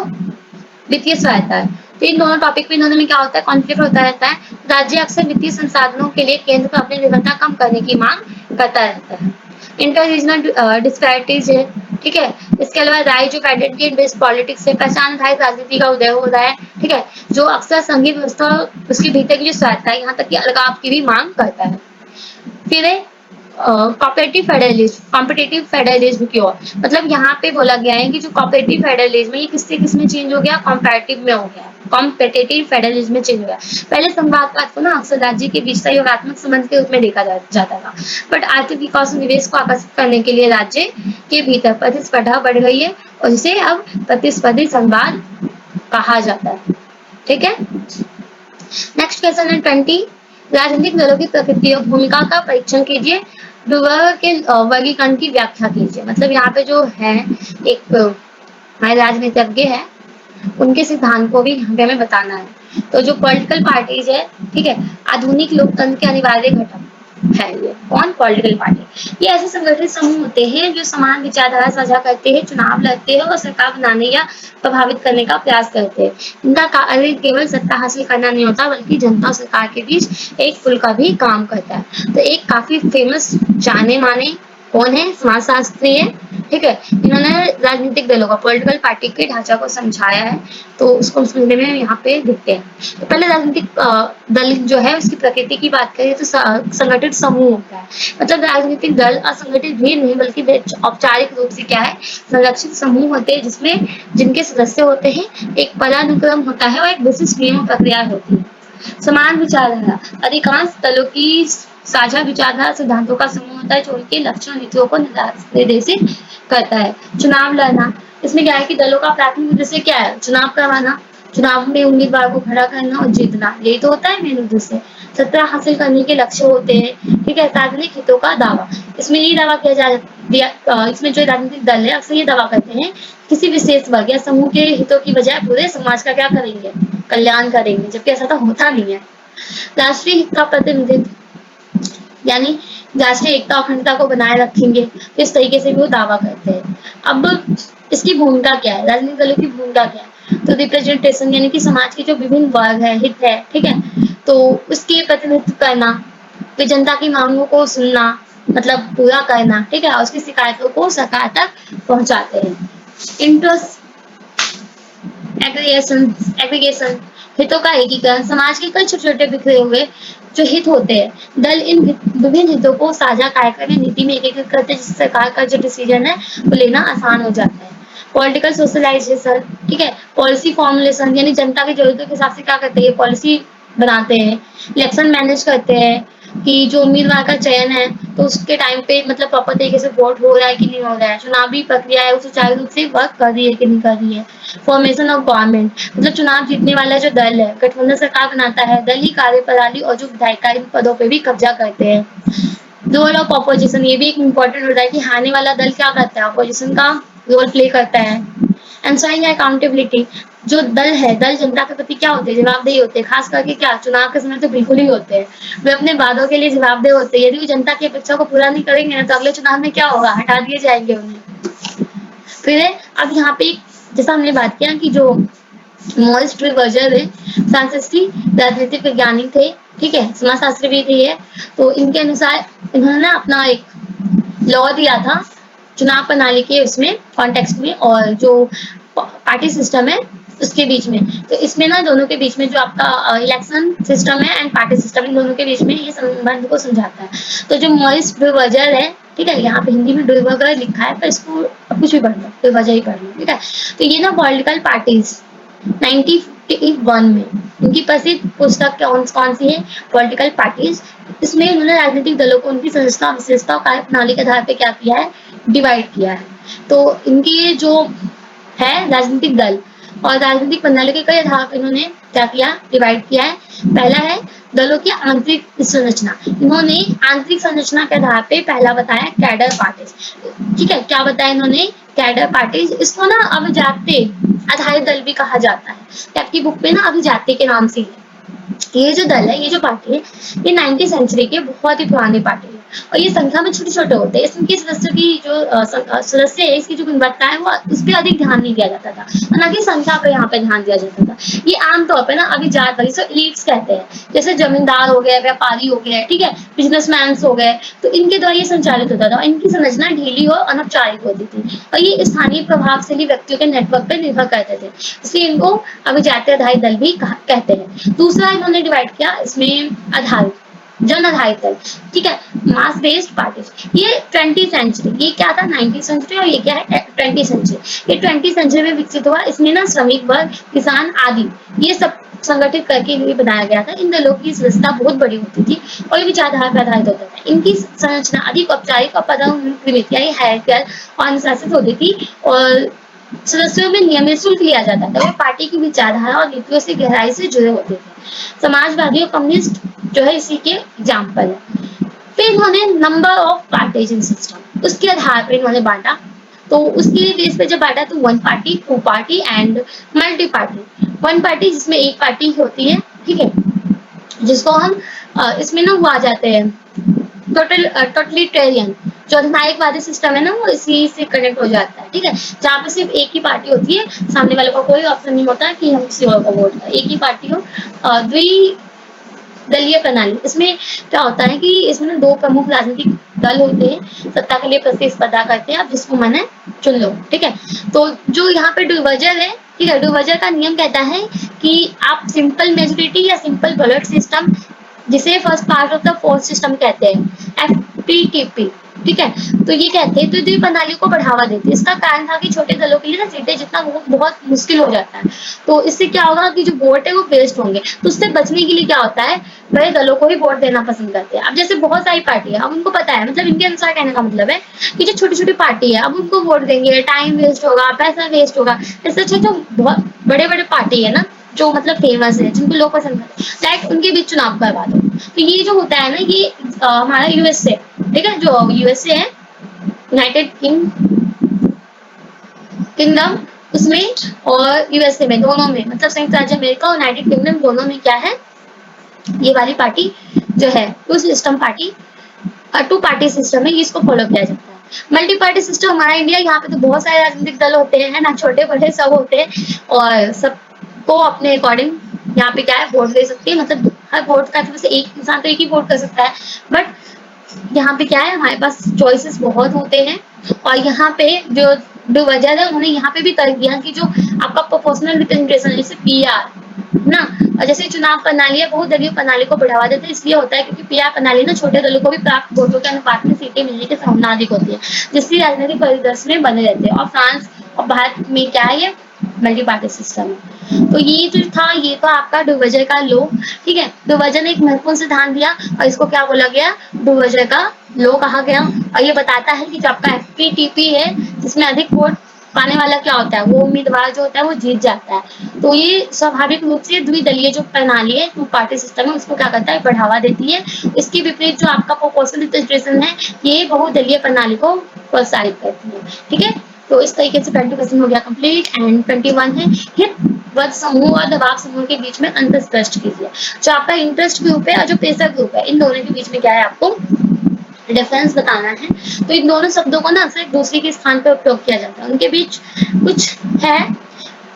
वित्तीय सहायता है। तो इन दोनों टॉपिक पे, इन्होंने में क्या होता है, कॉन्फ्लिक्ट होता रहता है। राज्य अक्सर वित्तीय संसाधनों के लिए केंद्र पर अपनी निर्भरता कम करने की मांग करता रहता है। इंटर रीजनल डिस्पैरिटीज है, ठीक है। इसके अलावा rise of identity and based politics से पहचान आधारित राजनीति का उदय हो रहा है, ठीक है, जो अक्सर संघीय व्यवस्था, उसके भीतर की जो सहायता है, यहाँ तक कि अलगाव की भी मांग करता है। फिर है कॉपरेटिव फेडरलिज्म, कॉम्पिटिटिव फेडरलिज्म की ओर, मतलब यहाँ पे बोला गया है कि जो कॉपरेटिव फेडरलिज्म है, ये किससे किसमें चेंज हो गया, कॉम्पैरेटिव में हो गया, कॉम्पिटिटिव फेडरलिज्म में चेंज हो गया। पहले संवादवाद को ना अक्सर राज्य के बीच सहयोगात्मक संबंध के रूप में देखा जाता था, बट आर्थिक विकास और निवेश को आकर्षित करने के लिए राज्य के भीतर प्रतिस्पर्धा बढ़ गई है और इसे अब प्रतिस्पर्धी संवाद कहा जाता है। ठीक है, नेक्स्ट क्वेश्चन है 20, राजनीतिक दलों की प्रकृति और भूमिका का परीक्षण कीजिए, डुबर के वर्गीकरण की व्याख्या कीजिए। मतलब यहाँ पे जो है एक हमारे राजनीतिज्ञ है, उनके सिद्धांत को भी यहाँ पे हमें बताना है। तो जो पॉलिटिकल पार्टीज है, ठीक है, आधुनिक लोकतंत्र के अनिवार्य घटक है। ये कौन, पॉलिटिकल पार्टी, ये ऐसे संगठित समूह होते हैं जो समान विचारधारा साझा करते हैं, चुनाव लड़ते हैं और सरकार बनाने या प्रभावित करने का प्रयास करते हैं। इनका कार्य केवल सत्ता हासिल करना नहीं होता, बल्कि जनता और सरकार के बीच एक पुल का भी काम करता है। तो एक काफी फेमस जाने माने कौन है, समाजशास्त्री है, ठीक है, इन्होंने राजनीतिक दलों का, पॉलिटिकल पार्टी के ढांचा को समझाया है, तो उसको समझने में यहाँ पे दिखते हैं। तो पहले राजनीतिक दल जो है उसकी प्रकृति की बात करें तो संगठित समूह होता है। मतलब राजनीतिक दल असंगठित भी नहीं, बल्कि औपचारिक रूप से क्या है, संरक्षित समूह होते हैं, जिसमें जिनके सदस्य होते हैं, एक पदानुक्रम होता है और एक विशिष्ट नियम प्रक्रिया होती है। समान विचारधारा, अधिकांश दलों की साझा विचारधारा सिद्धांतों का समूह होता है जो उनके लक्ष्यों नीतियों को निर्देशित करता है। चुनाव लड़ना, इसमें क्या है कि दलों का प्राथमिक उद्देश्य क्या है, चुनाव करवाना, चुनाव में उम्मीदवार को खड़ा करना और जीतना, यही तो होता है मेन उद्देश्य। सत्ता हासिल करने के लक्ष्य होते हैं, ठीक है। सार्वजनिक हितों का दावा, इसमें ये दावा किया जा दिया, इसमें जो राजनीतिक दल है अक्सर ये दावा करते हैं किसी विशेष वर्ग या समूह के हितों की बजाय पूरे समाज का क्या करेंगे, कल्याण करेंगे, जबकि ऐसा तो होता नहीं है। राष्ट्रीय हित का प्रतिनिधित्व, यानी राष्ट्रीय एकता और अखंडता को बनाए रखेंगे, तो इस तरीके से भी वो दावा करते हैं। अब इसकी भूमिका क्या है, राजनीतिक दलों की भूमिका क्या है, तो रिप्रेजेंटेशन, यानी कि समाज के जो विभिन्न वर्ग है, हित है, ठीक है, तो उसके प्रतिनिधित्व करना, तो जनता की मांगों को सुनना, मतलब पूरा करना, ठीक है, और उसकी शिकायतों को सरकार तक पहुंचाते हैं। इंटरेस्ट एग्रीगेशन एग्रीगेशन हितों का एकीकरण, समाज के कई छोटे छोटे बिखरे हुए जो हित होते हैं, दल इन विभिन्न हितों को साझा कार्यक्रम या नीति में एकीकृत करते हैं, जिससे सरकार का जो डिसीजन है वो लेना आसान हो जाता है। पॉलिटिकल सोशलाइजेशन, ठीक है, पॉलिसी फॉर्मुलेशन यानी जनता की जरूरतों के हिसाब से क्या करते हैं, पॉलिसी बनाते हैं। इलेक्शन मैनेज करते हैं कि जो उम्मीदवार का चयन है तो उसके टाइम पे मतलब प्रॉपर तरीके से वोट हो रहा है कि नहीं हो रहा है, चुनावी प्रक्रिया है वो सुचारू रूप से वर्क कर रही है कि नहीं कर रही है। फॉर्मेशन ऑफ गवर्नमेंट, मतलब चुनाव जीतने वाला जो दल है, गठबंधन सरकार बनाता है, दल ही कार्यप्रणाली और जो विधायिका इन पदों पे भी कब्जा करते हैं। रोल ऑफ ऑपोजिशन, ये भी एक इम्पोर्टेंट होता है कि हारने वाला दल क्या करता है, ऑपोजिशन का रोल प्ले करता है। एंसरिंग अकाउंटेबिलिटी, जो दल है, दल जनता के प्रति क्या होते हैं, जवाबदेही होते हैं, खास करके क्या चुनाव के समय तो बिल्कुल ही होते हैं। वे अपने वादों के लिए जवाबदेह होते हैं, यदि वो जनता की अपेक्षा को पूरा नहीं करेंगे ना तो अगले चुनाव में क्या होगा, हटा दिए जाएंगे उन्हें। फिर अब यहाँ पे जैसा हमने बात किया कि जो मॉरिस ट्रिवर्जर है, फ्रांसीसी राजनीतिक वैज्ञानिक थे, ठीक है, समाजशास्त्री भी थे ये। तो इनके अनुसार इन्होंने ना अपना एक लॉ दिया था चुनाव प्रणाली के उसमें कॉन्टेक्स्ट में, और जो पार्टी सिस्टम है उसके बीच में। तो इसमें ना दोनों के बीच में जो आपका इलेक्शन सिस्टम है एंड पार्टी सिस्टम, इन दोनों के बीच में ये संबंध को समझाता है। तो जो मॉरिस डुवर्जर है, ठीक है, यहाँ पे हिंदी में डुवर्जर लिखा है पर इसको कुछ भी पढ़ लो, डुवर्जर ही पढ़ लो, ठीक है। तो ये ना पॉलिटिकल पार्टीज 1951 में उनकी प्रसिद्ध पुस्तक कौन सी है, पॉलिटिकल पार्टीज। इसमें उन्होंने राजनीतिक दलों को उनकी संरचना विशेषता और कार्यप्रणाली के आधार पे क्या किया है, डिवाइड किया है। तो इनकी ये जो है राजनीतिक दल और राजनीतिक प्रणाली के कई आधार पर इन्होंने क्या किया, डिवाइड किया है। पहला है दलों की आंतरिक संरचना, इन्होंने आंतरिक संरचना के आधार पे पहला बताया कैडर पार्टीज, ठीक है, क्या बताया इन्होंने, कैडर पार्टीज। इसको ना अभिजात्य आधारित दल भी कहा जाता है, आपकी बुक पे ना अभिजात्य के नाम से ये जो दल है, ये जो पार्टी है, ये 19वीं सेंचुरी के बहुत ही पुरानी पार्टी है और ये संख्या में छोटे छोटे होते हैं। इसके सदस्यों की जो सदस्य है, इसकी जो गुणवत्ता है वो उस पर अधिक ध्यान नहीं दिया जाता था, ना कि संख्या पर यहाँ पे ध्यान दिया जाता था। ये आमतौर पर ना अभिजात वाली सो एलिट्स कहते हैं, जैसे जमींदार हो गए, व्यापारी हो गए, ठीक है, बिजनेसमैन हो गए, तो इनके द्वारा ये संचालित होता था। इनकी संरचना ढीली और अनौपचारिक होती थी और ये स्थानीय प्रभावशाली व्यक्तियों के नेटवर्क पर निर्भर करते थे, इसलिए इनको अभिजात्य आधारित दल भी कहते हैं। दूसरा इन्होंने डिवाइड किया इसमें आधारित जन आधारित दल, ठीक है, मास बेस्ड पार्टीज। ये 20वीं सेंचुरी, ये क्या था 19वीं सेंचुरी और ये क्या है 20वीं सेंचुरी, ये 20वीं सेंचुरी में विकसित हुआ। इसमें ना श्रमिक वर्ग, किसान आदि ये सब संगठित करके लिए बनाया गया था। इन दलों की संस्था बहुत बड़ी होती थी और ये विचारधारा पर आधारित होता था। इनकी संरचना अधिक औपचारिक और पदानुक्रमित यानी हायरार्किकल और अनुशासित होती थी और सदस्यों में नियमित शुल्क लिया जाता था। वे पार्टी की विचारधारा और नीतियों से गहराई से जुड़े होते थे। समाजवादी और कम्युनिस्ट जो है इसी के एग्जाम्पल है। फिर इन्होंने number of parties in system, उसके आधार पर इन्होंने बांटा। तो उसके बेस पे जब बांटा तो one party, two party and multi party. One party जिसमें एक पार्टी होती है, ठीक है, जिसको हम इसमें ना वो आ जाते हैं टोटलिटेरियन, जो अधिनायकवादी सिस्टम है ना वो इसी से कनेक्ट हो जाता है, ठीक है, जहाँ पे सिर्फ एक ही पार्टी होती है, सामने वाले का कोई ऑप्शन नहीं होता है कि हम किसी और को वोट करें, एक ही पार्टी हो। द्विदलीय प्रणाली, इसमें क्या होता है कि इसमें दो प्रमुख राजनीतिक दल होते हैं, सत्ता के लिए प्रतिस्पर्धा करते हैं, आप जिसको मन है चुन लो, ठीक है। तो जो यहाँ पे डुवर्जर है, ठीक है, डुवर्जर का नियम कहता है कि आप सिंपल मेजोरिटी या सिंपल बैलेट सिस्टम, जिसे first part of the fourth system कहते हैं, एफपीटीपी, ठीक है, तो ये कहते हैं तो द्वि प्रणाली को बढ़ावा देते हैं। इसका कारण था कि छोटे दलों के लिए ना सीटें जितना बहुत मुश्किल हो जाता है, तो इससे क्या होगा कि जो वोट है वो वेस्ट होंगे, तो उससे बचने के लिए क्या होता है, बड़े दलों को ही वोट देना पसंद करते हैं। अब जैसे बहुत सारी पार्टी है, अब उनको पता है, मतलब इनके अनुसार कहने का मतलब है कि जो छोटी छोटी पार्टी है अब उनको वोट देंगे, टाइम वेस्ट होगा, पैसा वेस्ट होगा, इससे अच्छा जो बहुत बड़े बड़े पार्टी है ना जो मतलब फेमस है, जिनको लोग पसंद करते हैं, डायरेक्ट उनके बीच चुनाव करवा दो। तो ये जो होता है ना ये हमारा यूएसए, ठीक है, जो यूएसए है, यूनाइटेड किंगडम, उसमें और यूएसए में, दोनों में, मतलब संयुक्त राज्य अमेरिका और यूनाइटेड किंगडम दोनों में क्या है, ये वाली पार्टी जो है two system party, two party system है, इसको फॉलो किया जाता है। मल्टी पार्टी सिस्टम हमारा इंडिया, यहाँ पे तो बहुत सारे राजनीतिक दल होते हैं ना, छोटे बड़े सब होते हैं और सबको अपने अकॉर्डिंग यहाँ पे क्या है वोट दे सकते हैं, मतलब हर वोट का एक इंसान तो एक ही वोट कर सकता है, बट यहाँ पे क्या है, हमारे पास चॉइसेस बहुत होते हैं और यहाँ पे जो जो वजह है उन्होंने यहाँ पे भी कर दिया कि जो आपका प्रोपोर्शनल रिप्रेजेंटेशन जैसे पीआर ना, और जैसे चुनाव प्रणाली है बहुदलीय प्रणाली को बढ़ावा देते हैं, इसलिए होता है क्योंकि पीआर प्रणाली ना छोटे दलों को भी प्राप्त वोटों के अनुपात में सीटें मिलने की संभावना अधिक होती है, जिससे राजनीतिक परिदृश्य में बने रहते हैं। और फ्रांस और भारत में क्या है, ये मल्टी पार्टी सिस्टम है। तो ये जो था ये तो आपका डुवजर का लो, ठीक है। डुवजर ने एक महत्वपूर्ण सिद्धांत दिया और इसको क्या बोला गया, डुवजर का लो कहा गया। और ये बताता है कि जो आपका एफपीटीपी है जिसमें अधिक वोट पाने वाला क्या होता है, वो उम्मीदवार जो होता है वो जीत जाता है। तो ये स्वाभाविक रूप से द्विदलीय जो प्रणाली है, टू पार्टी सिस्टम है, उसको क्या करता है, बढ़ावा देती है। इसके विपरीत जो आपका प्रोपोर्शनल रिप्रेजेंटेशन है, ये बहुदलीय प्रणाली को प्रोत्साहित करती है, ठीक है। तो इस तरीके से 20% हो गया कंप्लीट। एंड 21 है हित वध समूह और दबाव समूह के बीच में अंतर स्पष्ट कीजिए। जो आपका इंटरेस्ट ग्रुप है और जो प्रेशर ग्रुप है, इन दोनों के बीच में क्या है, आपको डिफरेंस बताना है। तो इन दोनों शब्दों को ना अक्सर एक दूसरे के स्थान पर उपयोग किया जाता है, उनके बीच कुछ है,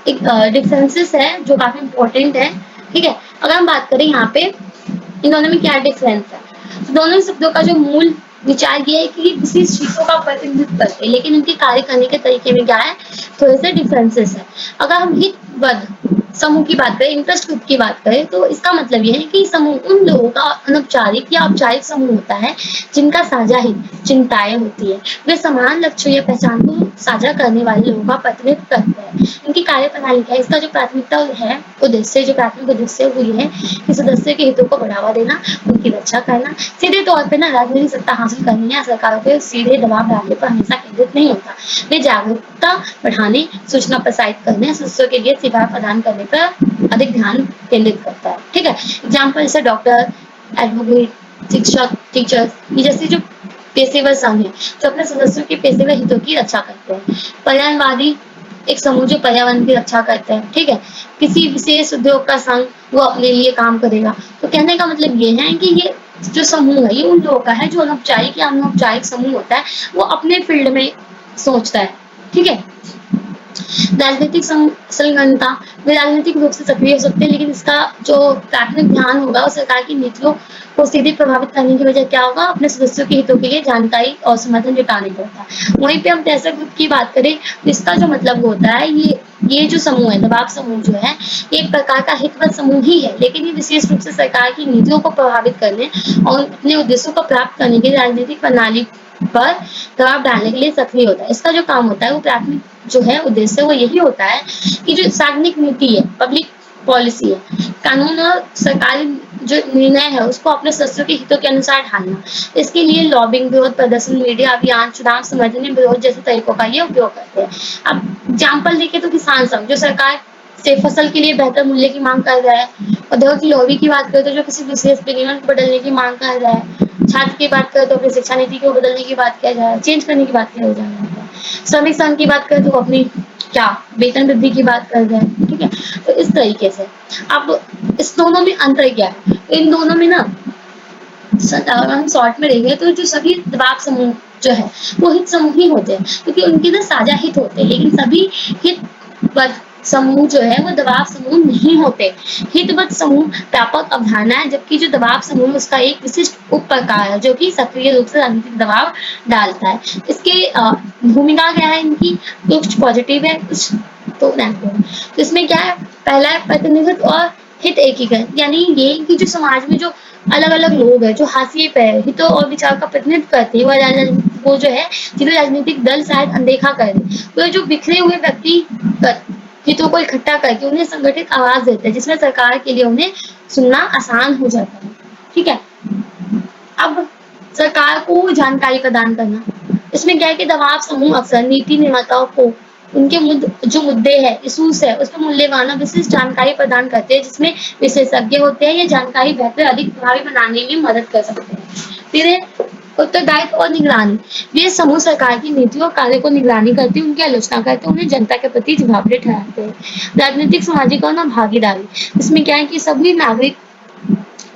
एक डिफरेंसेस है जो काफी इंपॉर्टेंट है, ठीक है। अगर हम बात करें यहाँ पे इन दोनों में क्या डिफरेंस है, तो दोनों शब्दों का जो मूल विचार ये है कि किसी चीजों का प्रतिनिधित्व करते हैं, लेकिन उनके कार्य करने के तरीके में क्या है, थोड़े से डिफरेंसेस है। अगर हम हितबद्ध समूह की बात करें, इंटरेस्ट ग्रुप की बात करें, तो इसका मतलब ये है कि समूह उन लोगों का अनौपचारिक या औपचारिक समूह होता है जिनका साझा हित चिंताएं होती है। वे समान लक्ष्यों या पहचान को साझा करने वाले लोगों का प्रतिनिधित्व करते हैं। इनकी कार्यप्रणाली क्या है, इसका जो प्राथमिकता है, उद्देश्य जो प्राथमिक उद्देश्य हुई है कि सदस्य के हितों को बढ़ावा देना, उनकी रक्षा करना, सीधे तौर पे ना राजनीतिक सत्ता हासिल करनी या सरकारों के सीधे दबाव डालने पर हमेशा केंद्रित नहीं होता। वे जागरूकता बढ़ाने, सूचना प्रसारित करने, सदस्यों के लिए सेवा प्रदान करने पर अधिक ध्यान केंद्रित करता है, ठीक है। एग्जाम्पल जैसे डॉक्टर, एडवोकेट, शिक्षक, टीचर्स, ये जैसे जो पेशेवर संघ है जो अपने सदस्यों के पेशेवर हितों की रक्षा करते हैं। पर्यावरणवादी एक समूह जो पर्यावरण की रक्षा करते हैं, ठीक है। किसी विशेष उद्योग का संघ वो अपने लिए काम करेगा। तो कहने का मतलब ये है कि ये जो समूह है ये उन लोगों का है जो अनौपचारिक या अनौपचारिक समूह होता है, वो अपने फील्ड में सोचता है, ठीक है। राजनीतिक संलग्नता, वे राजनीतिक रूप से सक्रिय हो सकते हैं, लेकिन इसका जो प्राथमिक ध्यान होगा वो सरकार की नीतियों को सीधे प्रभावित करने की वजह क्या होगा, अपने सदस्यों के हितों के लिए जानकारी और समर्थन जुटाने को होता है। वहीं पे हम प्रेशर ग्रुप की बात करें, इसका जो मतलब होता है, ये जो समूह है, दबाव समूह जो है, ये एक प्रकार का हितवत समूह ही है, लेकिन ये विशेष रूप से सरकार की नीतियों को प्रभावित करने और अपने उद्देश्यों को प्राप्त करने के लिए राजनीतिक प्रणाली पर दबाव डालने के लिए सक्रिय होता है। इसका जो काम होता है वो प्राथमिक जो है उद्देश्य वो यही होता है कि जो सार्वजनिक नीति है, पब्लिक पॉलिसी है, कानून और सरकारी जो निर्णय है उसको अपने सदस्यों के हितों के अनुसार ढालना। इसके लिए लॉबिंग, विरोध प्रदर्शन, मीडिया अभियान, चुनाव समर्थन, विरोध जैसे तरीकों का ये उपयोग करते हैं। अब एग्जाम्पल देखें तो किसान संघ जो सरकार से फसल के लिए बेहतर मूल्य की मांग कर रहा है। उद्योग की लॉबी की बात करें तो जो किसी विशेष विनियमन को बदलने की मांग कर रहा है। छात्र की बात करें तो अपनी शिक्षा नीति को बदलने की बात किया जा रहा है, चेंज करने की बात किया जा रहा है। श्रमिक संघ की बात करें तो अपनी क्या वेतन वृद्धि की बात कर रहे हैं, ठीक है। तो इस तरीके से अब इस दोनों में अंतर क्या है, इन दोनों में ना हम शॉर्ट में रहेंगे तो जो सभी दबाव समूह जो है वो हित समूह ही होते हैं, क्योंकि उनके ना साझा हित होते हैं, लेकिन सभी हितबद्ध समूह जो है वो दबाव समूह नहीं होते। हितबद्ध समूह व्यापक अवधारणा है, जबकि जो दबाव समूह है उसका एक विशिष्ट उप प्रकार है जो कि सक्रिय रूप से राजनीतिक दबाव डालता है। इसके भूमिका क्या है इनकी, कुछ पॉजिटिव है कुछ तो नेगेटिव है। तो इसमें क्या है, पहला है प्रतिनिधित्व और हित एकीकरण, यानी ये कि जो समाज में जो अलग अलग लोग हैं जो हाशिए पे है, हितों और विचार का प्रतिनिधित्व करते हैं, वो जो है जिन्हें राजनीतिक दल शायद अनदेखा कर दे, तो जो बिखरे हुए व्यक्ति हितों को इकट्ठा करके उन्हें संगठित आवाज देते हैं, जिसमें सरकार के लिए उन्हें सुनना आसान हो जाता है, ठीक है। अब सरकार को जानकारी प्रदान करना, इसमें क्या है कि दबाव समूह अक्सर नीति निर्माताओं को उनके जो मुद्दे हैं, इशूज है, उस पर मूल्यवान और विशिष्ट जानकारी प्रदान करते हैं, जिसमें विशेषज्ञ होते हैं। ये जानकारी बेहतर अधिक प्रभावी बनाने में मदद कर सकते हैं। फिर है उत्तरदायित्व और निगरानी, ये समूह सरकार की नीतियों और कार्य को निगरानी करती है, उनकी आलोचना करते हैं, उन्हें जनता के प्रति जवाबदेह ठहराते हैं। राजनीतिक, सामाजिक और भागीदारी, इसमें क्या है कि सभी नागरिक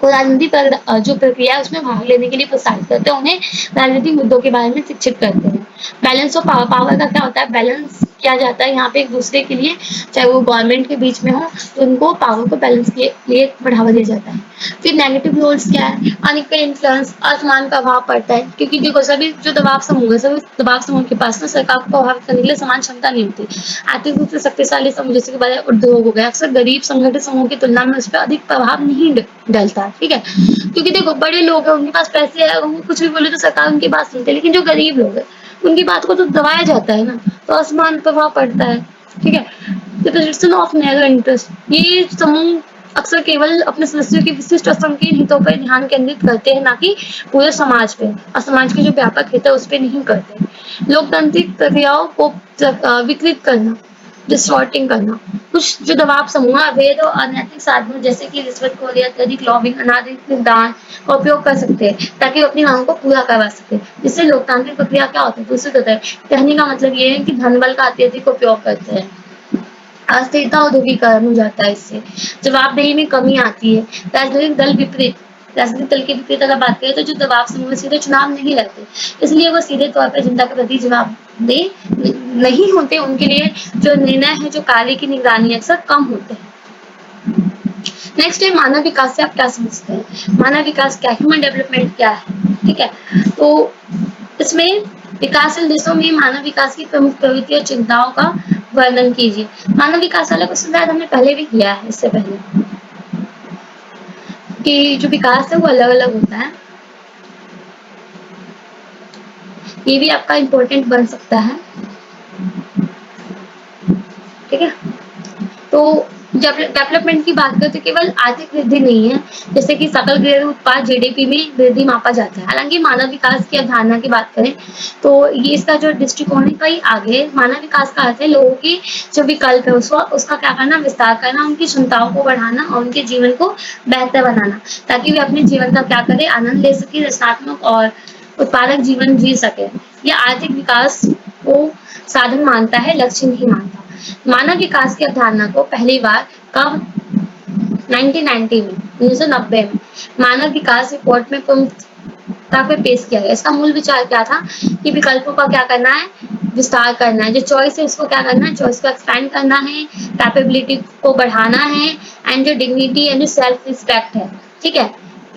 को राजनीति पर जो प्रक्रिया है उसमें भाग लेने के लिए प्रोत्साहित करते हैं, उन्हें राजनीतिक मुद्दों के बारे में शिक्षित करते हैं। बैलेंस ऑफ पावर, पावर का क्या होता है, बैलेंस किया जाता है यहाँ पे एक दूसरे के लिए, चाहे वो गवर्नमेंट के बीच में हो, तो उनको पावर को बैलेंस के लिए बढ़ावा दिया जाता है। फिर नेगेटिव रोल्स क्या है, अनइक्वल इन्फ्लुएंस, असमान प्रभाव पड़ता है, क्योंकि देखो सभी जो दबाव समूह है, सभी दबाव समूह के पास ना सरकार को प्रभावित करने के लिए समान क्षमता नहीं होती। आर्थिक रूप से शक्तिशाली समूह जैसे कि बड़े उद्योग हो गए, अक्सर गरीब संगठित समूह की तुलना में उस पर अधिक प्रभाव नहीं डलता, ठीक है। क्योंकि देखो बड़े लोग हैं, उनके पास पैसे है, वो कुछ भी बोले तो सरकार उनकी बात सुनती है, लेकिन जो गरीब लोग हैं उनकी बात को तो दबाया जाता है ना, तो असमान प्रभाव पड़ता है, ठीक है। रिजर्वेशन ऑफ नैरो इंटरेस्ट, ये समूह अक्सर केवल अपने सदस्यों के विशिष्ट और संकीर्ण हितों पर ध्यान केंद्रित करते हैं, ना कि पूरे समाज पे, और समाज के जो व्यापक हित है उस पर नहीं करते। लोकतांत्रिक प्रक्रियाओं को विकृत करना, डिस्टॉर्टिंग करना, कुछ जो दबाव समूह अवैध और अनैतिक साधनों जैसे कि रिश्वतखोरी, अत्यधिक लॉबिंग, अनाधिकृत दान का उपयोग कर सकते हैं ताकि वो अपनी मांग को पूरा करवा सके, जिससे लोकतांत्रिक प्रक्रिया क्या होती है, दूषित होता है। कहने का मतलब ये है कि धन बल का अत्यधिक उपयोग करते हैं, अस्थिरता औद्योगिकरण हो जाता है इससे, जवाबदेही में कमी आती है, राजनीतिक दल विपरीत, राजनीतिक दल के विपरीत अगर बात करें तो जो दबाव समूह में सीधे चुनाव नहीं लड़ते, इसलिए वो सीधे तौर पर जनता के प्रति जवाबदेह नहीं होते, उनके लिए जो निर्णय है, जो कार्य की निगरानी अक्सर कम होते हैं। नेक्स्ट है मानव विकास से आप क्या समझते हैं, मानव विकास क्या, ह्यूमन डेवलपमेंट क्या है, ठीक है। तो इसमें विकासशील देशों में मानव विकास की प्रमुख प्रवृत्ति और चिंताओं का वर्णन कीजिए। मानव विकास वाला क्वेश्चन शायद हमने पहले भी किया है, इससे पहले, कि जो विकास है वो अलग अलग होता है, ये भी आपका इम्पोर्टेंट बन सकता है, ठीक है। तो जब डेवलपमेंट की बात करें तो केवल आर्थिक वृद्धि नहीं है, जैसे कि सकल घरेलू उत्पाद जीडीपी में वृद्धि मापा जाता है। हालांकि मानव विकास की अवधारणा की बात करें तो ये इसका जो दृष्टिकोण है कई आगे, मानव विकास का अर्थ है लोगों की जो विकल्प है उसका क्या करना, विस्तार करना, उनकी क्षमताओं को बढ़ाना और उनके जीवन को बेहतर बनाना, ताकि वे अपने जीवन का क्या करे, आनंद ले सके, रचनात्मक और उत्पादक जीवन जी सके। यह आर्थिक विकास को साधन मानता है, लक्ष्य नहीं मानता। मानव विकास की अवधारणा को पहली बार कब 1990 में 1990 में मानव विकास रिपोर्ट में प्रमुखता पे पेश किया गया। इसका मूल विचार क्या था कि विकल्पों का क्या करना है, विस्तार करना है, जो चॉइस है उसको क्या करना है, चॉइस को एक्सपेंड करना है, कैपेबिलिटी को बढ़ाना है, एंड जो डिग्निटी एंड जो सेल्फ रिस्पेक्ट है, ठीक है,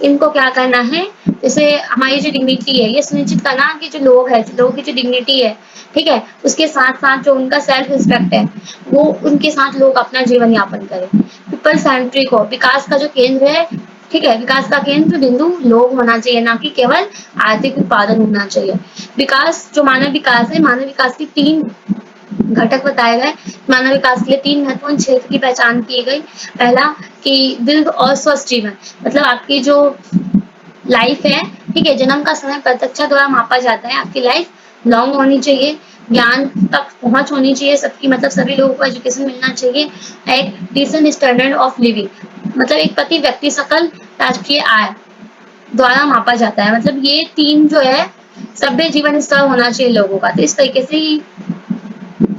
इनको क्या करना है, जैसे हमारी जो डिग्निटी है ये सुनिश्चित करना कि जो लोग है, लोगों की जो डिग्निटी है, ठीक है, उसके साथ साथ जो उनका सेल्फ रिस्पेक्ट है वो उनके साथ लोग अपना जीवन यापन करें। पीपल सेंट्रिक हो, विकास का जो केंद्र है, ठीक है, विकास का केंद्र बिंदु लोग होना चाहिए, ना कि केवल आर्थिक उत्पादन होना चाहिए। विकास जो मानव विकास है, मानव विकास की 3 घटक बताए गए। मानव विकास के लिए 3 महत्वपूर्ण क्षेत्र की पहचान की गई। पहला कि दीर्घ और स्वस्थ जीवन, मतलब आपकी जो लाइफ है, ठीक है, जन्म का समय प्रत्यक्ष द्वारा मापा जाता है, आपकी लाइफ लॉन्ग होनी चाहिए, ज्ञान तक पहुंच होनी चाहिए सबकी, मतलब सभी लोगों को एजुकेशन मिलना चाहिए, एक डिसेंट स्टैंडर्ड ऑफ लिविंग, मतलब एक प्रति व्यक्ति सकल राष्ट्रीय आय द्वारा मापा जाता है, मतलब ये 3 जो है सभ्य जीवन स्तर होना चाहिए लोगों का। तो इस तरीके से ही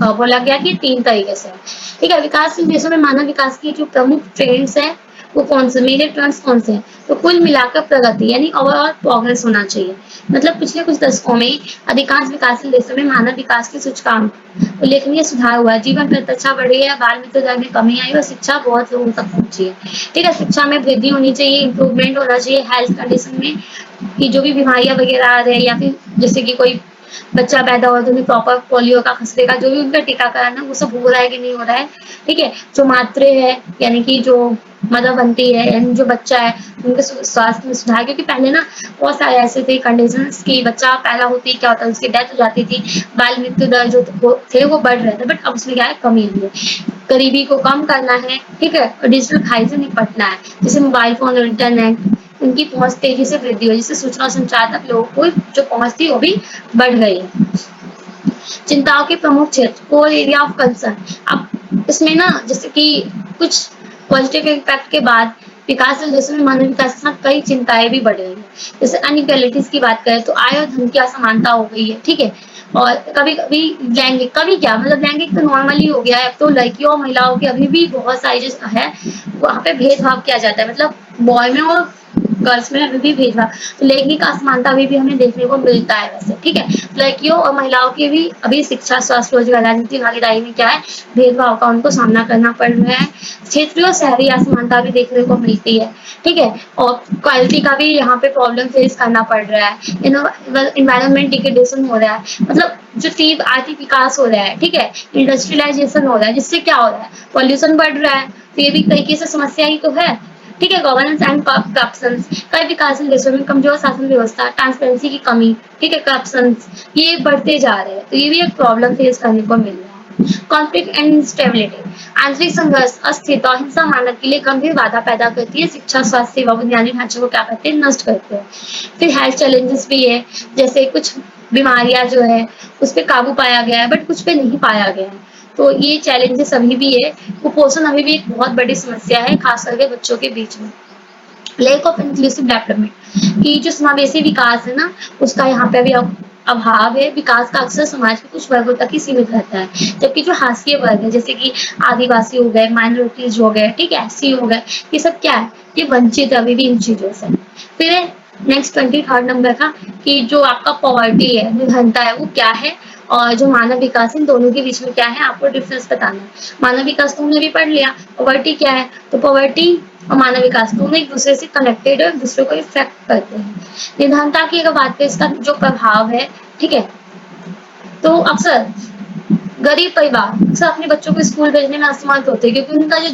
बोला गया कि 3 तरीके से, ठीक है। विकासशील देशों में मानव विकास की जो प्रमुख ट्रेंड्स है वो कौन से, मेजर ट्रेंड्स कौन से हैं, तो कुल मिलाकर प्रगति यानी ओवरऑल प्रोग्रेस होना चाहिए। मतलब पिछले कुछ दशकों में अधिकांश विकासशील देशों में मानव विकास के सूचकांक उल्लेखनीय सुधार हुआ है, जीवन प्रतिरक्षा बढ़ी है, बाल मृत्यु दर में कमी आई और शिक्षा बहुत लोगों तक पहुंची है, ठीक है। शिक्षा में वृद्धि होनी चाहिए, इंप्रूवमेंट होना चाहिए हेल्थ कंडीशन में, कि जो भी बीमारियां वगैरह आ रही है, या फिर जैसे कि कोई बच्चा पैदा हुआ तो उन्हें प्रॉपर पोलियो का, खसरे का, जो भी उनका टीकाकरण है वो सब हो रहा है कि नहीं हो रहा है, ठीक है। जो मातृ है यानी कि जो मदर बनती है, यानी जो बच्चा है उनके स्वास्थ्य में सुधार, क्योंकि पहले ना बहुत सारे ऐसे थे कंडीशंस कि बच्चा पैदा होते ही क्या होता है, उसकी डेथ हो जाती थी, बाल मृत्यु दर जो थे वो बढ़ रहे थे, बट अब उसमें क्या है, कमी हुई है। गरीबी को कम करना है, ठीक है, और डिजिटल खाई से निपटना है, जैसे मोबाइल फोन और इंटरनेट, उनकी पहुंच तेजी से वृद्धि हो, जिससे सूचना और संचार तक लोगों को जो पहुंच थी वो भी बढ़ गई है। चिंताओं के प्रमुख क्षेत्र, कोर एरिया ऑफ कंसर्न, अब इसमें ना जैसे कि कुछ पॉजिटिव इम्पैक्ट के बाद विकासशील देशों में मानव विकास के साथ कई चिंताएं भी बढ़ रही है। जैसे अनइक्वालिटीज की बात करें तो आय और धन की असमानता हो गई है, ठीक है, और कभी कभी लैंगिक, कभी क्या मतलब लैंगिक तो नॉर्मली हो गया है, अब तो लड़कियों और महिलाओं के अभी भी बहुत सारी जो है वहाँ पे भेदभाव किया जाता है, मतलब बॉय में और गर्ल्स में अभी भी भेदभाव, तो लैंगिक असमानता अभी भी हमें देखने को मिलता है वैसे, ठीक है। लड़कियों और महिलाओं के भी अभी शिक्षा, स्वास्थ्य, रोजगार, राजनीति, भागीदारी में क्या है, भेदभाव का उनको सामना करना पड़ रहा है। क्षेत्रीय और शहरी असमानता भी देखने को मिलती है, ठीक है। और क्वालिटी का भी यहाँ पे प्रॉब्लम फेस करना पड़ रहा है। इन्वायरमेंट डिग्रेडेशन हो रहा है, मतलब जो तीव्र आर्थिक विकास हो रहा है, ठीक है, इंडस्ट्रियलाइजेशन हो रहा है, जिससे क्या हो रहा है, पॉल्यूशन बढ़ रहा है, तो ये भी तरीके से समस्या ही तो है, ठीक है। गवर्नेंस एंड करप्शन, कई विकासशील देशों में कमजोर शासन व्यवस्था, ट्रांसपेरेंसी की कमी, ठीक है, करप्शन, ये बढ़ते जा रहे हैं, तो ये भी एक प्रॉब्लम फेस करने को मिल रहा है। कॉन्फ्लिक्ट एंड इंस्टेबिलिटी, आंतरिक संघर्ष, अस्थिरता और हिंसा मानव के लिए गंभीर बाधा पैदा करती है। शिक्षा, स्वास्थ्य सेवा, बुनियादी ढांचे को क्या करते हैं, नष्ट करते हैं। फिर हेल्थ चैलेंजेस भी है, जैसे कुछ बीमारियां जो है उस पर काबू पाया गया है, बट कुछ पे नहीं पाया गया है, तो ये चैलेंजेस अभी भी है। कुपोषण अभी भी एक बहुत बड़ी समस्या है, खास करके बच्चों के बीच में। लैक ऑफ इंक्लूसिव डेवलपमेंट, कि जो समावेशी विकास है ना, उसका यहाँ पे अभी अभाव है। विकास का अक्सर समाज के कुछ वर्गों तक ही सीमित रहता है, जबकि जो हाशिए वर्ग है, जैसे कि आदिवासी हो गए, माइनॉरिटीज हो गए, ठीक है, एससी हो गए, ये सब क्या है, ये वंचित है अभी भी इन चीजों से। फिर नेक्स्ट 23rd नंबर का, कि जो आपका पॉवर्टी है, निर्धनता है, वो क्या है, और जो मानव विकास है, इन दोनों के बीच में क्या है, आपको डिफरेंस बताना है। मानव विकास तो हमने भी पढ़ लिया, पॉवर्टी क्या है, तो पॉवर्टी और मानव विकास दोनों एक दूसरे से कनेक्टेड है, एक दूसरे को इफेक्ट करते हैं। निर्धनता की अगर बात करें, इसका जो प्रभाव है, ठीक है, तो अक्सर गरीब परिवार अक्सर अपने बच्चों को स्कूल भेजने में असमर्थ होते हैं, क्योंकि उनका जो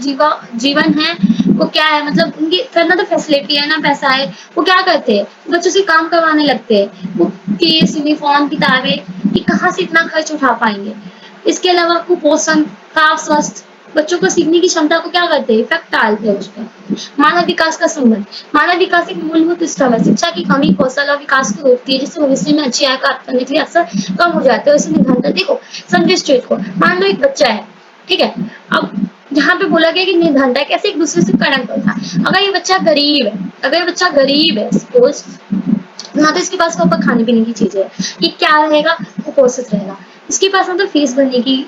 जीवन है वो क्या है, मतलब उनकी ना तो फैसिलिटी है ना पैसा है, वो क्या करते हैं, बच्चों से काम करवाने लगते हैं, वो फीस, यूनिफॉर्म, किताबें, कि कहाँ से इतना खर्च उठा पाएंगे। इसके अलावा कुपोषण, खराब स्वास्थ्य, बच्चों को सीखने की क्षमता को क्या करते हैं, इफेक्ट डालते हैं उस पर। मानव विकास का संबंध, मानव विकास एक मूलभूत स्तंभ है, शिक्षा की कमी कौशल और विकास को रोकती है, जिससे भविष्य में अच्छी आय प्राप्त करने के लिए अक्सर कम हो जाते हैं। वैसे निर्धनता देखो, समझे स्टेट को, मान लो एक बच्चा है, ठीक है, अब यहाँ पे बोला गया कि निर्धनता कैसे एक दूसरे से कनेक्ट होता है। अगर ये बच्चा गरीब है, अगर ये बच्चा गरीब है सपोज, ना तो इसके पास प्रॉपर खाने पीने की चीजें है, ये क्या रहेगा, कुपोषित रहेगा। इसके पास मतलब फीस भरने की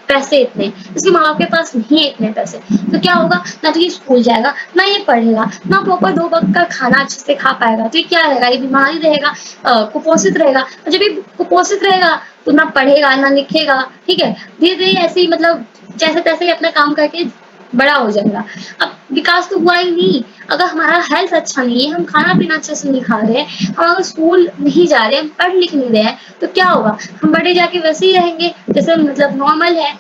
पैसे इतने, इसके माँ बाप के पास नहीं है इतने पैसे, तो क्या होगा, ना तो ये स्कूल जाएगा, ना ये पढ़ेगा, ना प्रॉपर 2 वक्त का खाना अच्छे से खा पाएगा, तो ये क्या रहेगा, ये बीमारी रहेगा, कुपोषित रहेगा। और जब ये कुपोषित रहेगा तो ना पढ़ेगा ना लिखेगा, ठीक है, धीरे धीरे ऐसे ही मतलब जैसे तैसे ही अपना काम करके बड़ा हो जाएगा। अब विकास तो हुआ ही नहीं, अगर हमारा हेल्थ अच्छा नहीं है, हम खाना पीना अच्छे से नहीं खा रहे, हम अगर स्कूल नहीं जा रहे, हम पढ़ लिख नहीं रहे हैं, तो क्या होगा, हम बड़े जाके वैसे ही रहेंगे जैसे मतलब नॉर्मल है,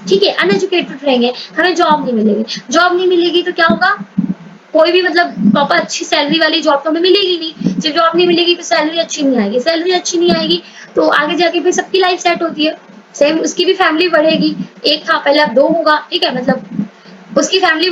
ठीक है, अनएजुकेटेड रहेंगे, हमें जॉब नहीं मिलेगी, जॉब नहीं मिलेगी तो क्या होगा, कोई भी मतलब प्रॉपर अच्छी सैलरी वाली जॉब तो हमें मिलेगी नहीं, जब जॉब नहीं मिलेगी तो सैलरी अच्छी नहीं आएगी, सैलरी अच्छी नहीं आएगी तो आगे जाके फिर सबकी लाइफ सेट होती है, सेम उसकी भी फैमिली बढ़ेगी, एक था पहले अब 2 होगा, ठीक है, मतलब उसकी फैमिली